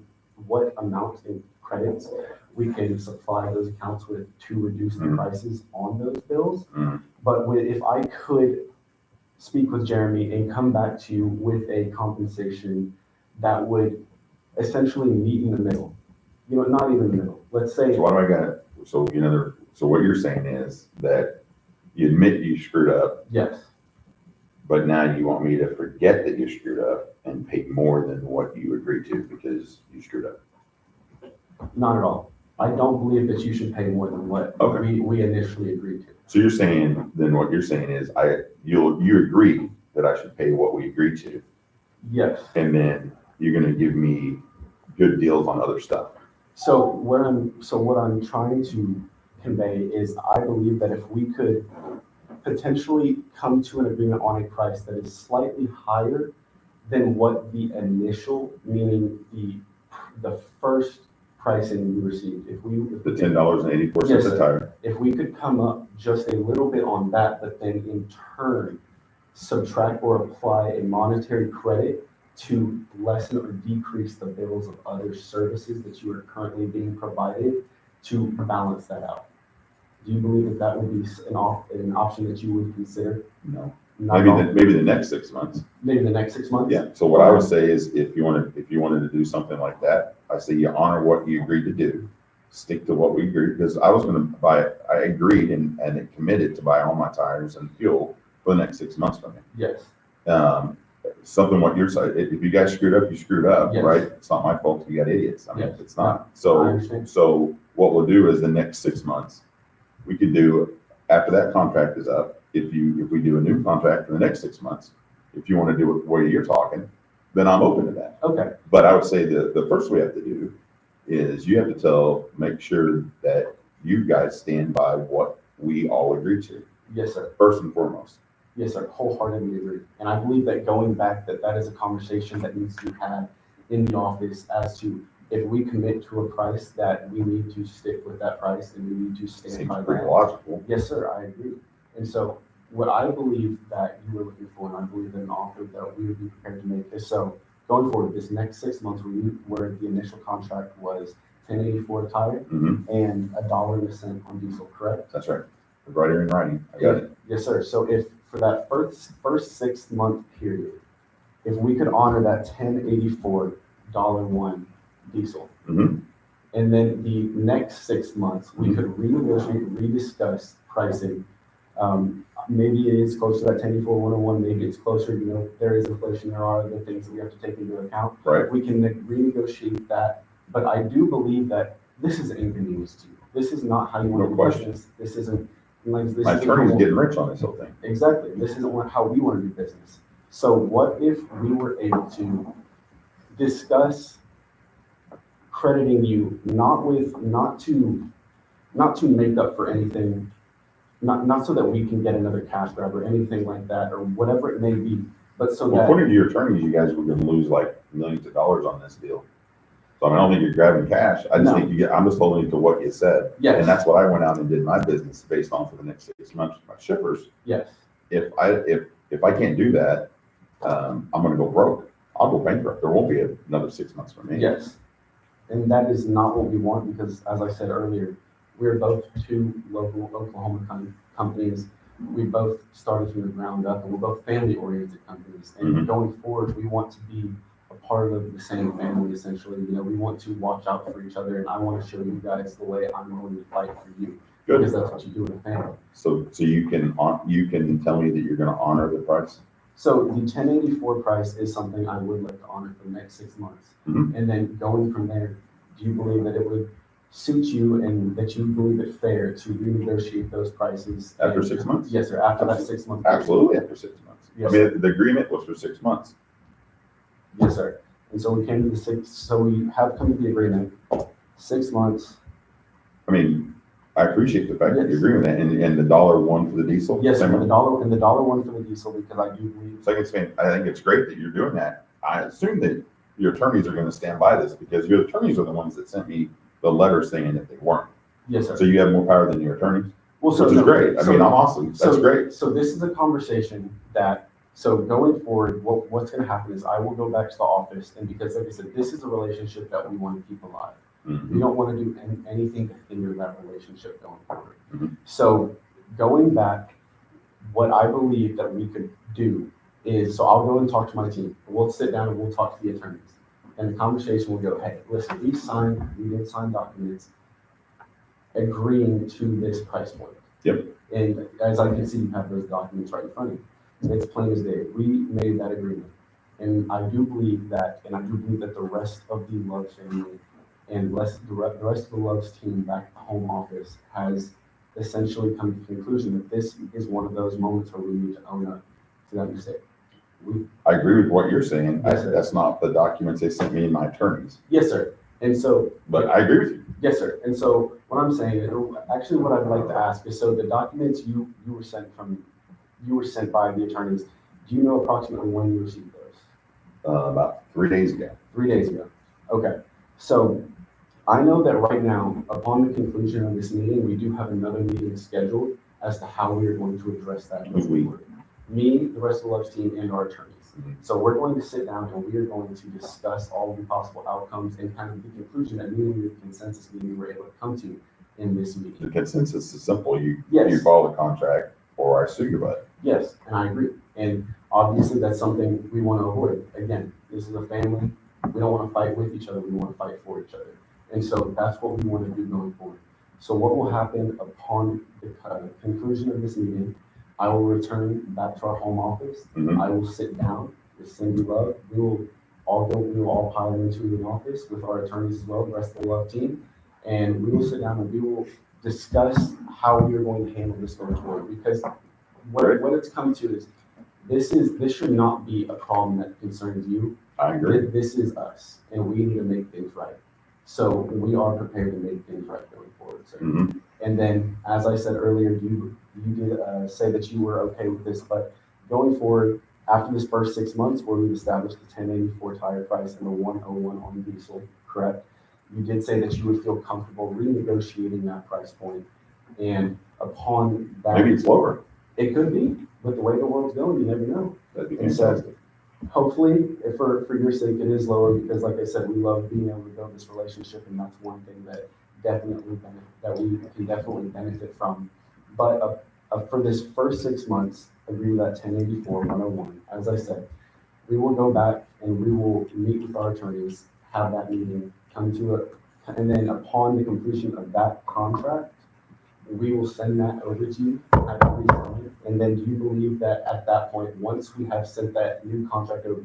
what amount in credits we can supply those accounts with to reduce the Mhm. prices on those bills. Mhm. But if I could speak with Jeremy and come back to you with a compensation that would essentially meet in the middle. Not even the middle. Let's say, So what do I got? So what you're saying is that you admit you screwed up, yes, but now you want me to forget that you screwed up and pay more than what you agreed to because you screwed up. not at all. I don't believe that you should pay more than what Okay. we initially agreed to. So you're saying, then what you're saying is you agree that I should pay what we agreed to, Yes. and then you're gonna give me good deals on other stuff. So what I'm trying to convey is I believe that if we could potentially come to an agreement on a price that is slightly higher than what the initial, meaning the first pricing we received, if The $10.84 Yes, a sir. tire. if we could come up just a little bit on that, but then in turn subtract or apply a monetary credit to lessen or decrease the bills of other services that you are currently being provided to balance that out. Do you believe that that would be an option that you would consider? No, Not at all? maybe the next 6 months. Maybe the next 6 months? Yeah, so what I would say is if you wanted to do something like that, I say you honor what you agreed to do. Stick to what we agreed, because I was gonna I agreed and it committed to buy all my tires and fuel for the next 6 months from me. Yes, Something what you're saying, if you guys screwed up, you screwed up, Yes. right? It's not my fault if you got idiots. I mean, Yes. it's not. I So, understand. so what we'll do is the next 6 months, we could do, after that contract is up, if we do a new contract for the next 6 months, if you want to do it the way you're talking, then I'm open to that. okay, But I would say the first we have to do is you have to make sure that you guys stand by what we all agreed to, yes, sir. first and foremost. Yes, sir, wholeheartedly agree. And I believe that going back, that is a conversation that needs to be had in the office as to if we commit to a price, that we need to stick with that price and we need to stand Seems by pretty that. logical. Yes, sir, I agree. And so what I believe that you were looking for, and I believe in an offer that we would be prepared to make is, so going forward, this next 6 months where the initial contract was 1084 a tire Mhm. and $1.01 on diesel, correct? That's right. Right here in writing. I got it. Yes, sir. So if for that first 6 month period, if we could honor that $10.84 diesel, Mhm. and then the next 6 months we could renegotiate, rediscuss pricing. Maybe it is closer to that 1084-101. Maybe it's closer. There is inflation. There are other things that we have to take into account. Right. We can renegotiate that. But I do believe that this is inconvenience to you. This is not how you want No to do question. business. This isn't like this. My isn't attorney's how- getting rich on this whole thing. Exactly. This isn't how we want to do business. So what if we were able to discuss crediting you not to make up for anything, not so that we can get another cash grab or anything like that, or whatever it may be, but so Well, that according to your attorneys, you guys were gonna lose like millions of dollars on this deal. So I mean, I don't think you're grabbing cash. I just No. think I'm just holding to what you said. Yes. And that's what I went out and did my business based on for the next 6 months with my shippers. yes, If I can't do that, I'm gonna go broke. I'll go bankrupt. There won't be another 6 months for me. yes. And that is not what we want because, as I said earlier, we're both two local Oklahoma companies. we both started from the ground up, and we're both family-oriented companies. And Mhm. going forward, we want to be a part of the same family, essentially. You know, we want to watch out for each other, and I want to show you guys the way I'm going to fight for you, because Good. that's what you do in a family. So you can tell me that you're gonna honor the price? So the 1084 price is something I would like to honor for the next 6 months. Mhm. And then going from there, do you believe that it would suit you and that you believe it fair to renegotiate those prices? After and- 6 months? Yes, sir, after that 6 month. Absolutely, after 6 months. I Yes. mean, the agreement was for 6 months. Yes, sir. And so we came to we have come to the agreement, 6 months. I mean, I appreciate the fact that you Yes. agree with that, and the $1 for the diesel. Yes, sir, same the way? dollar one for the diesel, because I do believe. I think it's great that you're doing that. I assume that your attorneys are gonna stand by this, because your attorneys are the ones that sent me the letter saying that they weren't. Yes, So sir. you have more power than your attorneys, Well, so which is no, great. I so- mean, I'm awesome. That's So- great. So this is a conversation that, so going forward, what's gonna happen is I will go back to the office, and because like I said, this is a relationship that we wanna keep alive. We Mhm. don't wanna do anything to hinder that relationship going forward. Mhm. So going back, what I believe that we could do is, so I'll go and talk to my team. We'll sit down and we'll talk to the attorneys. And the conversation will go, hey, listen, we did sign documents agreeing to this price point. Yep. And as I can see, you have those documents right in front of you. It's plain as day. We made that agreement. And I do believe that the rest of the Love family and the rest of the Love's team back at the home office has essentially come to the conclusion that this is one of those moments where we need to own up to that mistake. I agree with what you're saying. Yes, sir. That's not the documents they sent me and my attorneys, Yes, sir. And so, but I agree with you. yes, sir. And so what I'm saying, actually what I'd like to ask is, so the documents you were sent by the attorneys, do you know approximately when you received those? About 3 days ago. 3 days ago. Okay. So I know that right now, upon the conclusion of this meeting, we do have another meeting scheduled as to how we are going to address that. Who's we? Me, the rest of the Love's team, and our attorneys. Mhm. So we're going to sit down and we are going to discuss all of the possible outcomes and kind of the conclusion that the consensus meeting we were able to come to in this The meeting. consensus is simple. You Yes. follow the contract or I sue your butt. Yes, and I agree. And obviously that's something we want to avoid. Again, this is a family. We don't want to fight with each other. We want to fight for each other. And so that's what we want to do going forward. So what will happen upon the conclusion of this meeting, I will return back to our home office. Mhm. I will sit down with Cindy Love. We will all pile into an office with our attorneys as well, the rest of the Love team. And we will sit down and we will discuss how we are going to handle this going forward. Because what it's come to is, this should not be a problem that concerns you. I agree. This is us, and we need to make things right. So we are prepared to make things right going forward, sir. Mhm. And then, as I said earlier, you did say that you were okay with this, but going forward, after this first 6 months where we've established the 1084 tire price and the 101 on diesel, correct? You did say that you would feel comfortable renegotiating that price point. And upon that, Maybe it's lower. it could be, but the way the world's going, you never know. That'd be And so, fantastic. hopefully, for your sake, it is lower because, like I said, we love being able to build this relationship, and that's one thing that we can definitely benefit from. But for this first 6 months, agree with that 1084 101. As I said, we will go back and we will meet with our attorneys, have that meeting, come to it, and then upon the completion of that contract, we will send that over to you. Have it re-signed. And then do you believe that at that point, once we have sent that new contract over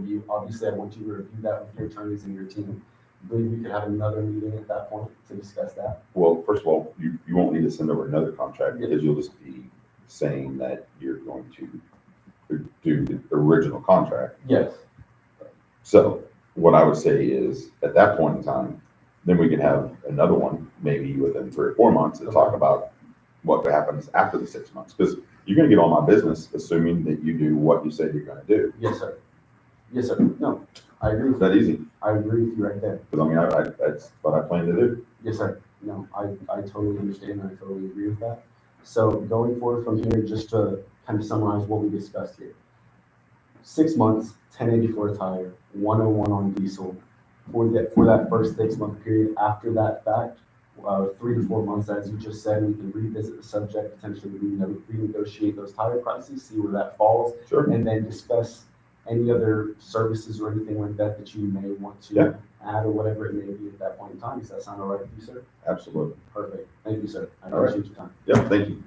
you, obviously I want you to review that with your attorneys and your team. Believe we could have another meeting at that point to discuss that? Well, first of all, you won't need to send over another contract because you'll just be saying that you're going to do the original contract. Yes. So what I would say is, at that point in time, then we can have another one, maybe within 3 or 4 months, to talk about what happens after the 6 months. Because you're gonna get all my business, assuming that you do what you said you're gonna do. Yes, sir. Yes, sir. No, I agree Is with you. that easy? I agree with you right there. Because I mean, that's what I plan to do. Yes, sir. No, I totally understand and I totally agree with that. So going forward from here, just to kind of summarize what we discussed here. 6 months, 1084 tire, 101 on diesel for that first 6 month period. After that fact, 3 to 4 months, as you just said, we can revisit the subject, potentially renegotiate those tire prices, see where that falls, Sure. and then discuss any other services or anything like that that you may want to Yeah. add or whatever it may be at that point in time. Does that sound all right with you, sir? Absolutely. Perfect. Thank you, sir. I All right. appreciate your time. Yep, thank you.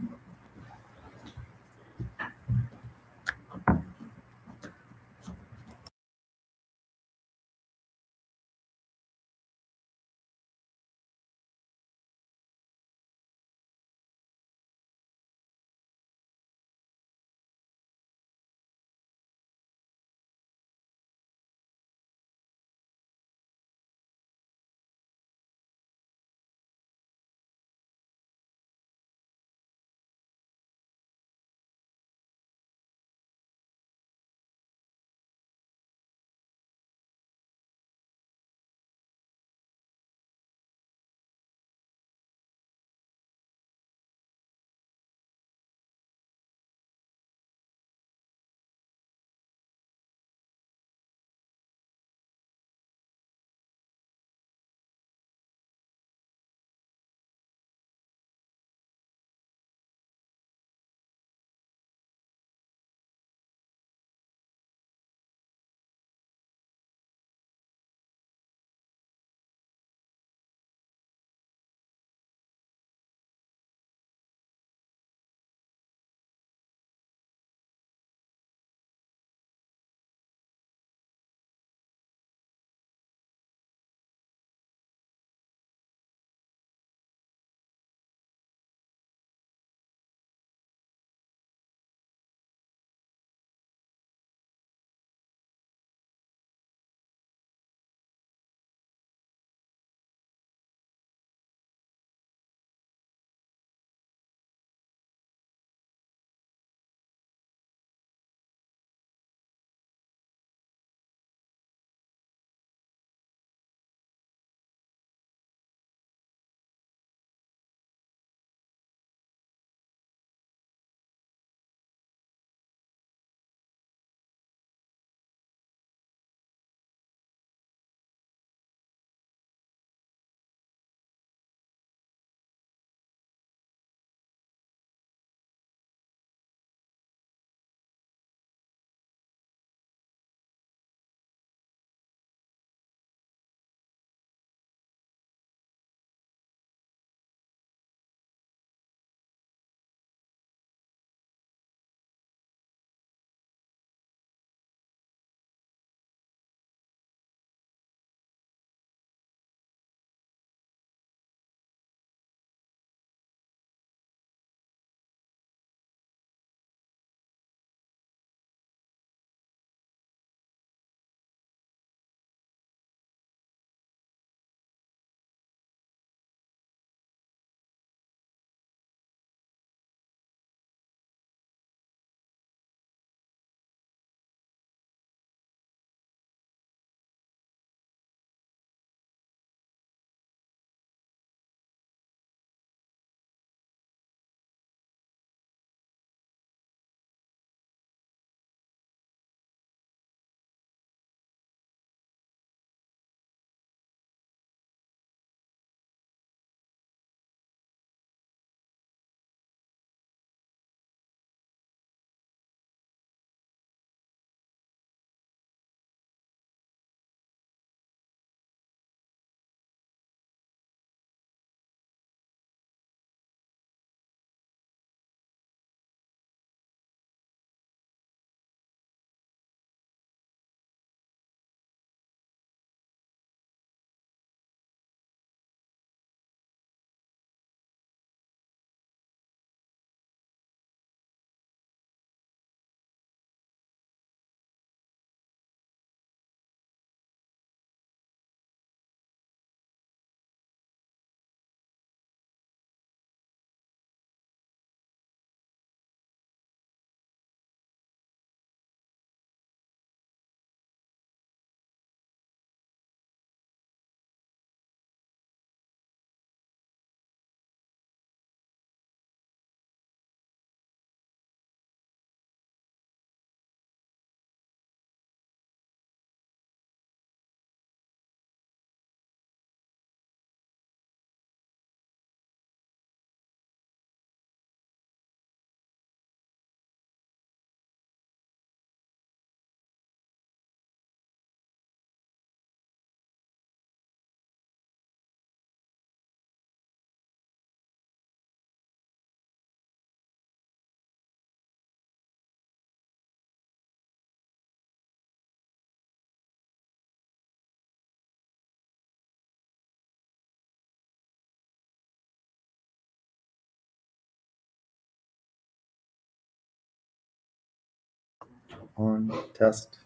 On, test.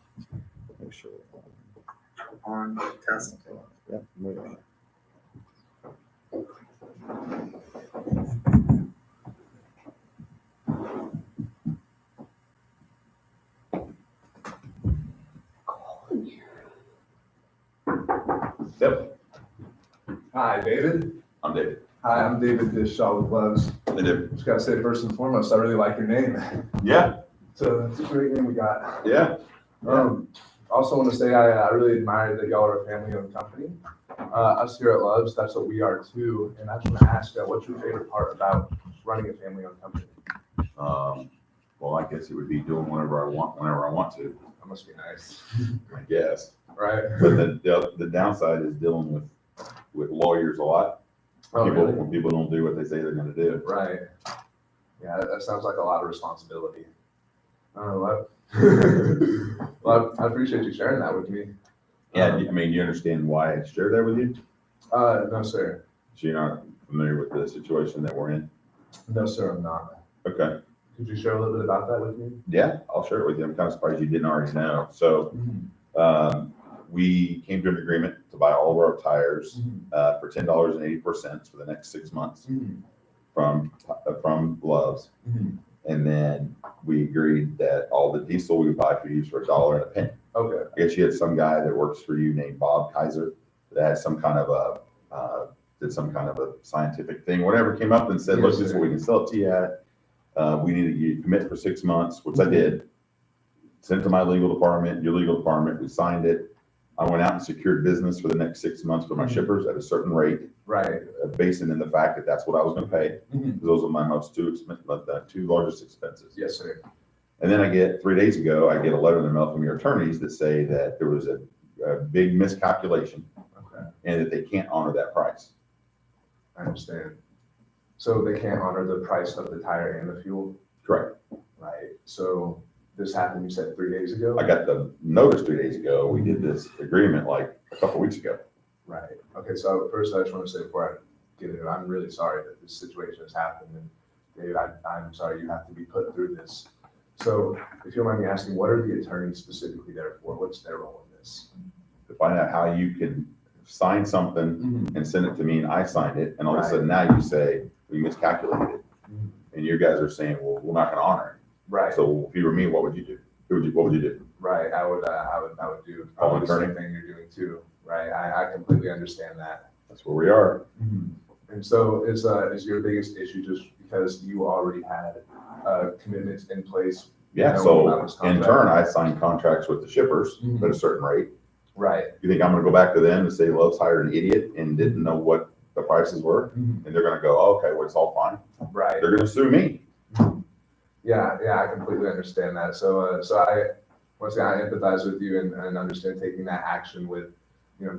Make sure. On, test. Yep, we are. Yep, Hi, David. I'm David. Hi, I'm David Dishaw with Loves. I do. Just gotta say, first and foremost, I really like your name. Yeah, So it's a great name we got. yeah. Also want to say I really admire that y'all are a family-owned company. Us here at Loves, that's what we are too. And I just want to ask, what's your favorite part about running a family-owned company? Well, I guess it would be doing whatever I want to, That must be nice, I guess. right? But the downside is dealing with lawyers a lot. Oh, People, really? when people don't do what they say they're gonna do. Right. Yeah, that sounds like a lot of responsibility. Well, I appreciate you sharing that with me. Yeah, I mean, you understand why I shared that with you? No, sir. So you're not familiar with the situation that we're in? No, sir, I'm not. Okay, Could you share a little bit about that with me? yeah, I'll share it with you. I'm kind of surprised you didn't already know. So, we came to an agreement to buy all of our tires, for $10.84 for the next 6 months from Love's. And then we agreed that all the diesel we would buy for you for $1.01. Okay. I guess you had some guy that works for you named Bob Kaiser that had some kind of did some kind of a scientific thing, whatever, came up and said, look, this is what we can sell it to you at. We need you to commit for 6 months, which I did. Sent it to my legal department, your legal department, we signed it. I went out and secured business for the next 6 months for my shippers at a certain rate, Right. basing in the fact that that's what I was gonna pay. Those are my two largest expenses. Yes, sir. And then 3 days ago, I get a letter in the mail from your attorneys that say that there was a big miscalculation Okay. and that they can't honor that price. I understand. So they can't honor the price of the tire and the fuel? Correct. Right. So this happened, you said 3 days ago? I got the notice 3 days ago. We did this agreement like a couple weeks ago. Right. Okay, so first I just want to say before I get into it, I'm really sorry that this situation has happened. And David, I'm sorry you have to be put through this. So if you don't mind me asking, what are the attorneys specifically there for? What's their role in this? To find out how you can sign something and send it to me and I signed it. And all of a Right. sudden now you say, we miscalculated it. And you guys are saying, well, we're not gonna honor Right. it. So if you were me, what would you do? What would you do? Right, I would do Call probably an the same attorney? thing you're doing too, right? I completely understand that. That's where we are. And so is your biggest issue just because you already had commitments in place? Yeah, You know, so about this in contract? turn, I signed contracts with the shippers at a certain rate. Right. You think I'm gonna go back to them and say Love's hired an idiot and didn't know what the prices were? And they're gonna go, oh, okay, well, it's all fine. Right. They're gonna sue me. Yeah, I completely understand that. So I, once again, I empathize with you and understand taking that action with,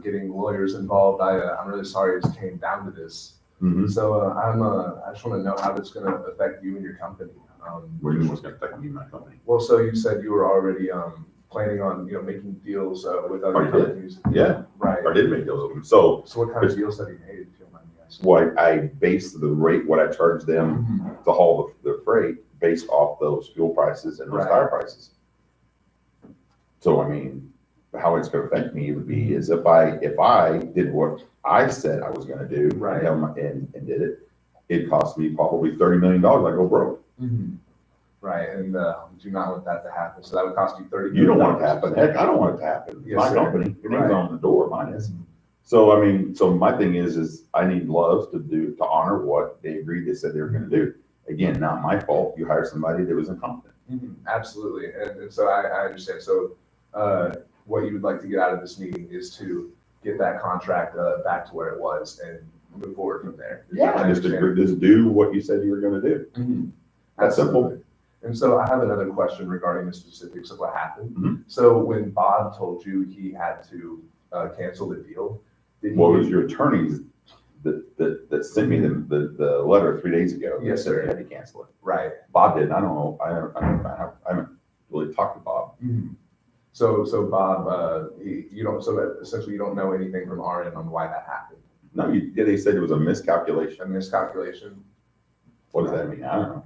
getting lawyers involved. I'm really sorry it came down to this. So I just want to know how this is going to affect you and your company. What do you mean what's gonna affect me and my company? Well, so you said you were already planning on making deals with other I did. companies. Yeah, Right. I did make those of them. So So what kind of deals have you made? If you don't mind me asking? what I based the rate, what I charged them to haul the freight based off those fuel prices and those Right. tire prices. So I mean, how it's gonna affect me would be is if I did what I said I was gonna do Right. and did it, it cost me probably $30 million. I go broke. Right, and do not want that to happen. So that would cost you $30 You don't million. want it to happen. Heck, I don't want it to happen. Yes, My sir. company, your name's Right. on the door, mine is. So, I mean, so my thing is I need Love's to honor what they agreed they said they were gonna do. Again, not my fault. You hired somebody that was incompetent. Absolutely, and so I understand. So what you would like to get out of this meeting is to get that contract back to where it was and move forward from there. Is that what I Just understand? just do what you said you were gonna do. That's simple. Absolutely. And so I have another question regarding the specifics of what happened. Mhm. So when Bob told you he had to cancel the deal, did he? What was your attorneys that sent me the letter 3 days ago? Yes, that said sir. you had to cancel it. Right. Bob didn't. I don't know. I haven't really talked to Bob. So Bob, you don't. So that essentially, you don't know anything from our end on why that happened. No, they said it was a miscalculation. A miscalculation. What does that mean? I don't know.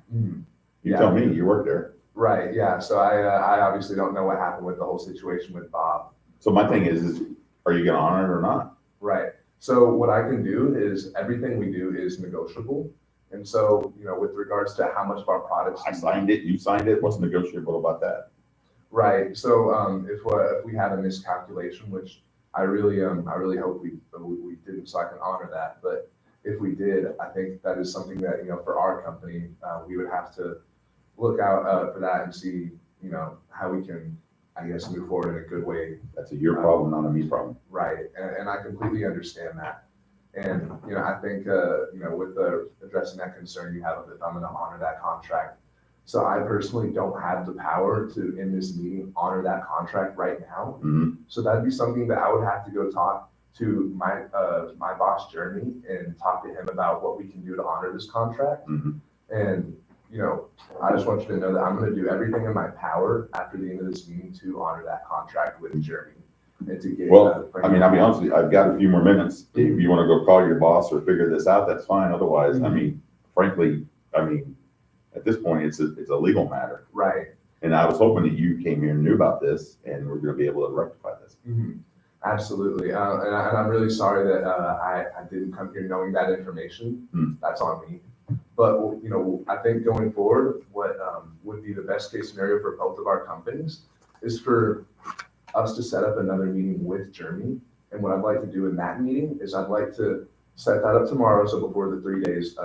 You Yeah. tell me. You work there. Right, yeah, so I obviously don't know what happened with the whole situation with Bob. So my thing is are you gonna honor it or not? Right, so what I can do is, everything we do is negotiable. And so, with regards to how much of our products. I signed it, you signed it, what's negotiable about that? Right, so, if we had a miscalculation, which I really hope we didn't, so I can honor that, but if we did, I think that is something that, for our company, we would have to look out, for that and see, how we can, I guess, move forward in a good way. That's a your problem, not a me problem. Right, and I completely understand that. And, I think, with addressing that concern you have of if I'm gonna honor that contract. So I personally don't have the power to, in this meeting, honor that contract right now. Mhm. So that'd be something that I would have to go talk to my boss, Jeremy, and talk to him about what we can do to honor this contract. Mhm. And, I just want you to know that I'm gonna do everything in my power after the end of this meeting to honor that contract with Jeremy. And to get. Well, I mean, I'll be honest with you, I've got a few more minutes. If you wanna go call your boss or figure this out, that's fine. Otherwise, I mean, frankly, at this point, it's a legal matter. Right. And I was hoping that you came here and knew about this and we're gonna be able to rectify this. Mhm. Absolutely, and I'm really sorry that I didn't come here knowing that information. That's on me. But I think going forward, what would be the best case scenario for both of our companies is for us to set up another meeting with Jeremy. And what I'd like to do in that meeting is I'd like to set that up tomorrow, so before the 3 days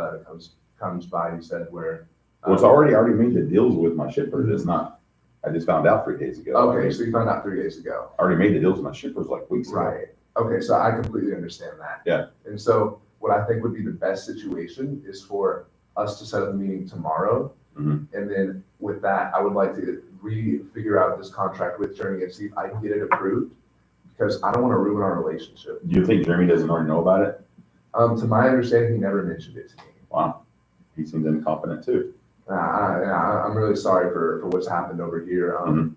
comes by, you said where. Well, it's already made the deals with my shippers. It's not, I just found out 3 days ago. Okay, so you found out 3 days ago. I already made the deals with my shippers like weeks ago. Right. Okay, so I completely understand that. Yeah. And so what I think would be the best situation is for us to set up a meeting tomorrow. Mhm. And then with that, I would like to figure out this contract with Jeremy and see if I can get it approved, because I don't want to ruin our relationship. Do you think Jeremy doesn't already know about it? To my understanding, he never mentioned it to me. Wow. He seems incompetent too. I'm really sorry for what's happened over here. Mhm.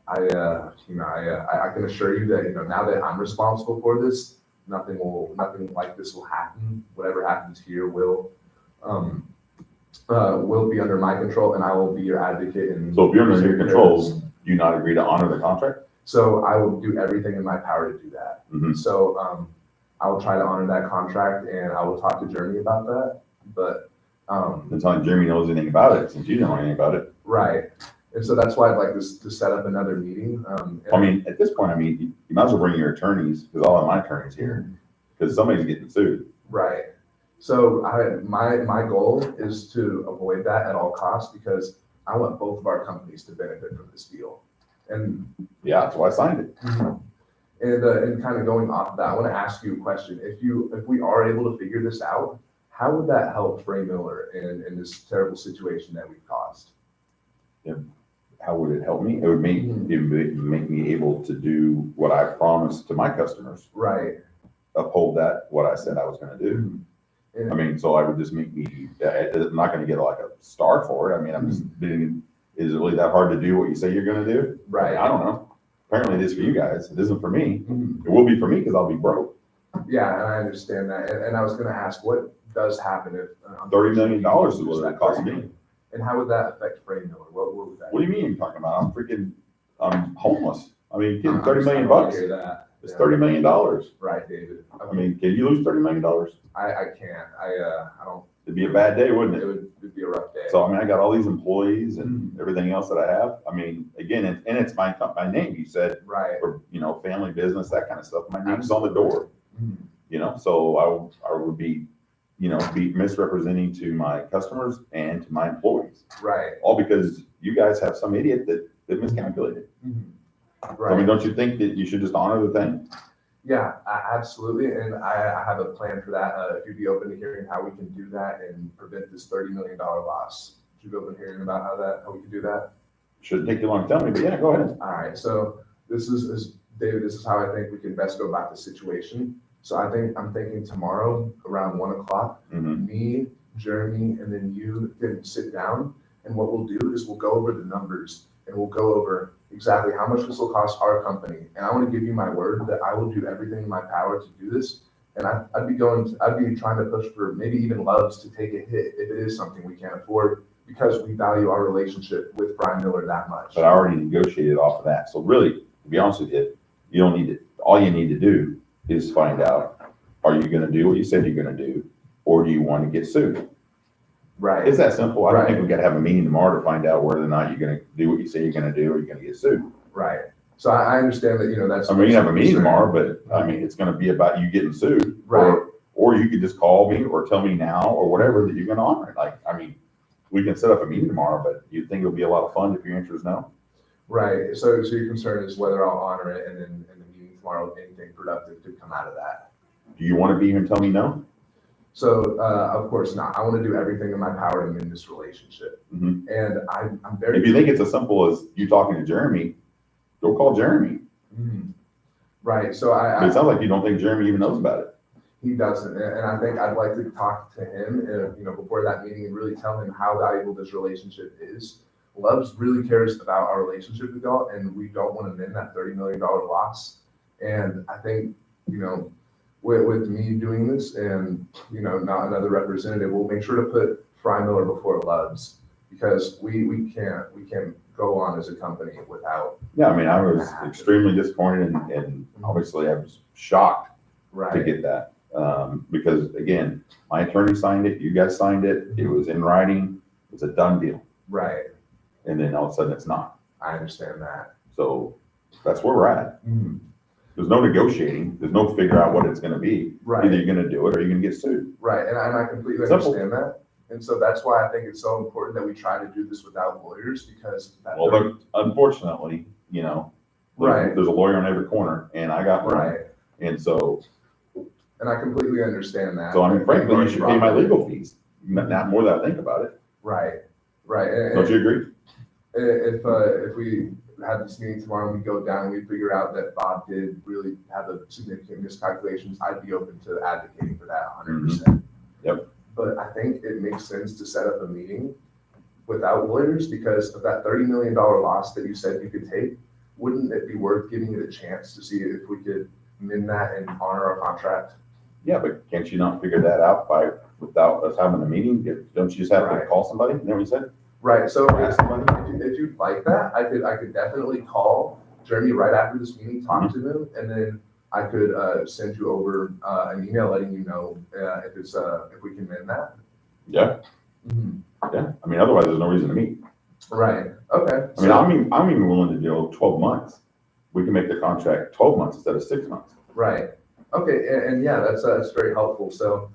I can assure you that, now that I'm responsible for this, nothing like this will happen. Whatever happens here will be under my control, and I will be your advocate. And So if you're under your control, do you not agree to honor the contract? so I will do everything in my power to do that. Mhm. So I will try to honor that contract, and I will talk to Jeremy about that. But It's not like Jeremy knows anything about it since you don't know anything about it. right, and so that's why I'd like to set up another meeting. I mean, at this point, you might as well bring your attorneys, because all of my attorneys here, because somebody's getting sued. Right. So my goal is to avoid that at all costs, because I want both of our companies to benefit from this deal. And Yeah, that's why I signed it. and kind of going off of that, I want to ask you a question. If we are able to figure this out, how would that help Frey Miller in this terrible situation that we've caused? How would it help me? It would make me able to do what I promised to my customers, Right. uphold what I said I was gonna do. So I would just make me, I'm not gonna get like a star for it. I'm just being, is it really that hard to do what you say you're gonna do? Right. I don't know. Apparently it is for you guys. It isn't for me. It will be for me because I'll be broke. Yeah, and I understand that. And I was going to ask, what does happen if $30 million is what it cost me. And how would that affect Frey Miller? What would that? What do you mean you're talking about? I'm homeless. Kidding, I'm $30 million sorry to bucks. hear that. It's Yeah. $30 million. Right, David. Can you lose $30 million? I can't. I don't. It'd be a bad day, wouldn't It it? would be a rough day. So, I got all these employees and everything else that I have. Again, and it's my name, you said, Right. or, family business, that kind of stuff. My name's on the door, Mhm. so I would be misrepresenting to my customers and to my employees. Right. All because you guys have some idiot that miscalculated. Mhm. So, Right. don't you think that you should just honor the thing? Yeah, absolutely. And I have a plan for that. If you'd be open to hearing how we can do that and prevent this $30 million loss. Would you be open to hearing about how we can do that? Shouldn't take you long to tell me, but yeah, go ahead. All right. So this is David, this is how I think we can best go about the situation. So I'm thinking tomorrow around 1:00, Mhm. me, Jeremy, and then you can sit down. And what we'll do is we'll go over the numbers and we'll go over exactly how much this will cost our company. And I want to give you my word that I will do everything in my power to do this. And I'd be trying to push for maybe even Loves to take a hit if it is something we can't afford, because we value our relationship with Brian Miller that much. But I already negotiated off of that. So really, to be honest with you, you don't need to, all you need to do is find out, are you gonna do what you said you're gonna do? Or do you want to get sued? Right. It's that simple. I don't think Right. we gotta have a meeting tomorrow to find out whether or not you're gonna do what you say you're gonna do or you're gonna get sued. Right. So I understand that, that's. I mean, you can have a meeting tomorrow, but I mean, it's gonna be about you getting sued. Right. Or you could just call me or tell me now or whatever that you're gonna honor it. Like, I mean, we can set up a meeting tomorrow, but you think it'll be a lot of fun if your answer is no? Right. So your concern is whether I'll honor it, and then in the meeting tomorrow, anything productive could come out of that. Do you wanna be here and tell me no? So, of course not. I want to do everything in my power to mend this relationship. Mhm. And I'm very. If you think it's as simple as you talking to Jeremy, go call Jeremy. Mhm. Right. So But it sounds like you don't think Jeremy even knows about it. he doesn't. And I think I'd like to talk to him, before that meeting and really tell him how valuable this relationship is. Loves really cares about our relationship with y'all, and we don't want to mend that $30 million loss. And I think, with me doing this and, not another representative, we'll make sure to put Fry Miller before Loves, because we can't go on as a company without. Yeah, I mean, I was extremely disappointed and obviously I was shocked to Right. get that. Because again, my attorney signed it, you guys signed it, it was in writing, it's a done deal. Right. And then all of a sudden it's not. I understand that. So that's where we're at. There's no negotiating, there's no figure out what it's gonna be. Right. Either you're gonna do it or you're gonna get sued. Right, and I completely Simple. understand that. And so that's why I think it's so important that we try to do this without lawyers, because that. Well, but unfortunately, Right. there's a lawyer on every corner and I got one. Right, And so, and I completely understand that. I mean, frankly, you should pay my legal fees, not more than I think about it. Right, right. And- Don't you agree? If we have this meeting tomorrow and we go down and we figure out that Bob did really have a significant miscalculations, I'd be open to advocating for that 100%. Yep. But I think it makes sense to set up a meeting without lawyers, because of that $30 million loss that you said you could take. Wouldn't it be worth giving it a chance to see if we could mend that and honor our contract? Yeah, but can't you not figure that out without us having a meeting? Don't you just have to Right. call somebody? You know what you said? Right, so Ask somebody? if you'd like that, I could definitely call Jeremy right after this meeting, talk to him, and then I could send you over an email letting you know if we can mend that. Yeah, yeah. I mean, otherwise there's no reason to meet. Right, okay. I mean, I'm even willing to do 12 months. We can make the contract 12 months instead of 6 months. Right, okay, and yeah, that's very helpful, so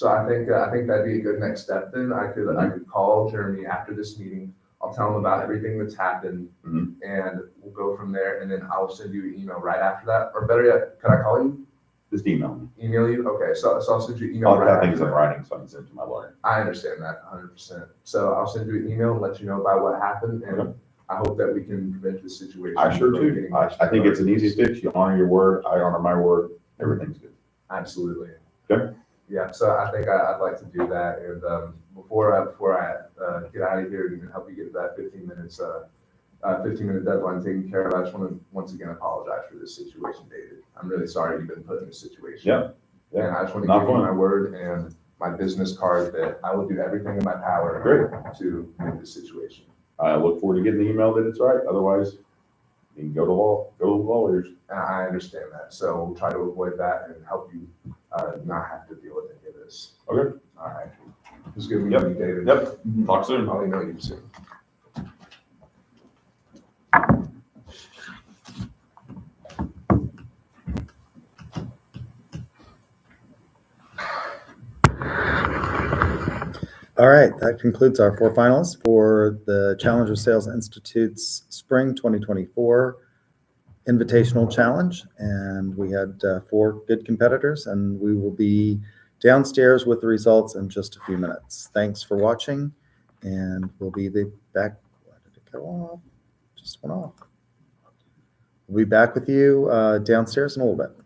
I think that'd be a good next step then. I could call Jeremy after this meeting, I'll tell him about everything that's happened, Mhm. and we'll go from there, and then I'll send you an email right after that, or better yet, can I call you? Just email me. Email you? Okay, so I'll send you an email I'll right have after things in that. writing so I can send it to my lawyer. I understand that 100%. So I'll send you an email and let you know about what happened, and Okay. I hope that we can prevent this situation. I sure from do. getting I worse. think it's an easy fix. You honor your word, I honor my word, everything's good. Absolutely. Okay. Yeah, so I think I'd like to do that, and before I get out of here and help you get that 15 15-minute deadline taken care of, I just want to once again apologize for this situation, David. I'm really sorry you've been put in this situation. Yeah, yeah. And I just want to Not give you fun. my word and my business card that I will do everything in my power Great. to make this situation. I look forward to getting the email that it's right. Otherwise, you can go to lawyers. And I understand that, so we'll try to avoid that and help you not have to deal with any of this. Okay. All right. It was good meeting Yep. you, David. Yep. Talk soon. I'll email you soon. All right, that concludes our 4 finalists for the Challenger Sales Institute's Spring 2024 Invitational Challenge. And we had 4 good competitors, and we will be downstairs with the results in just a few minutes. Thanks for watching, and we'll be back. Why did it go off? Just went off. We'll be back with you downstairs in a little bit.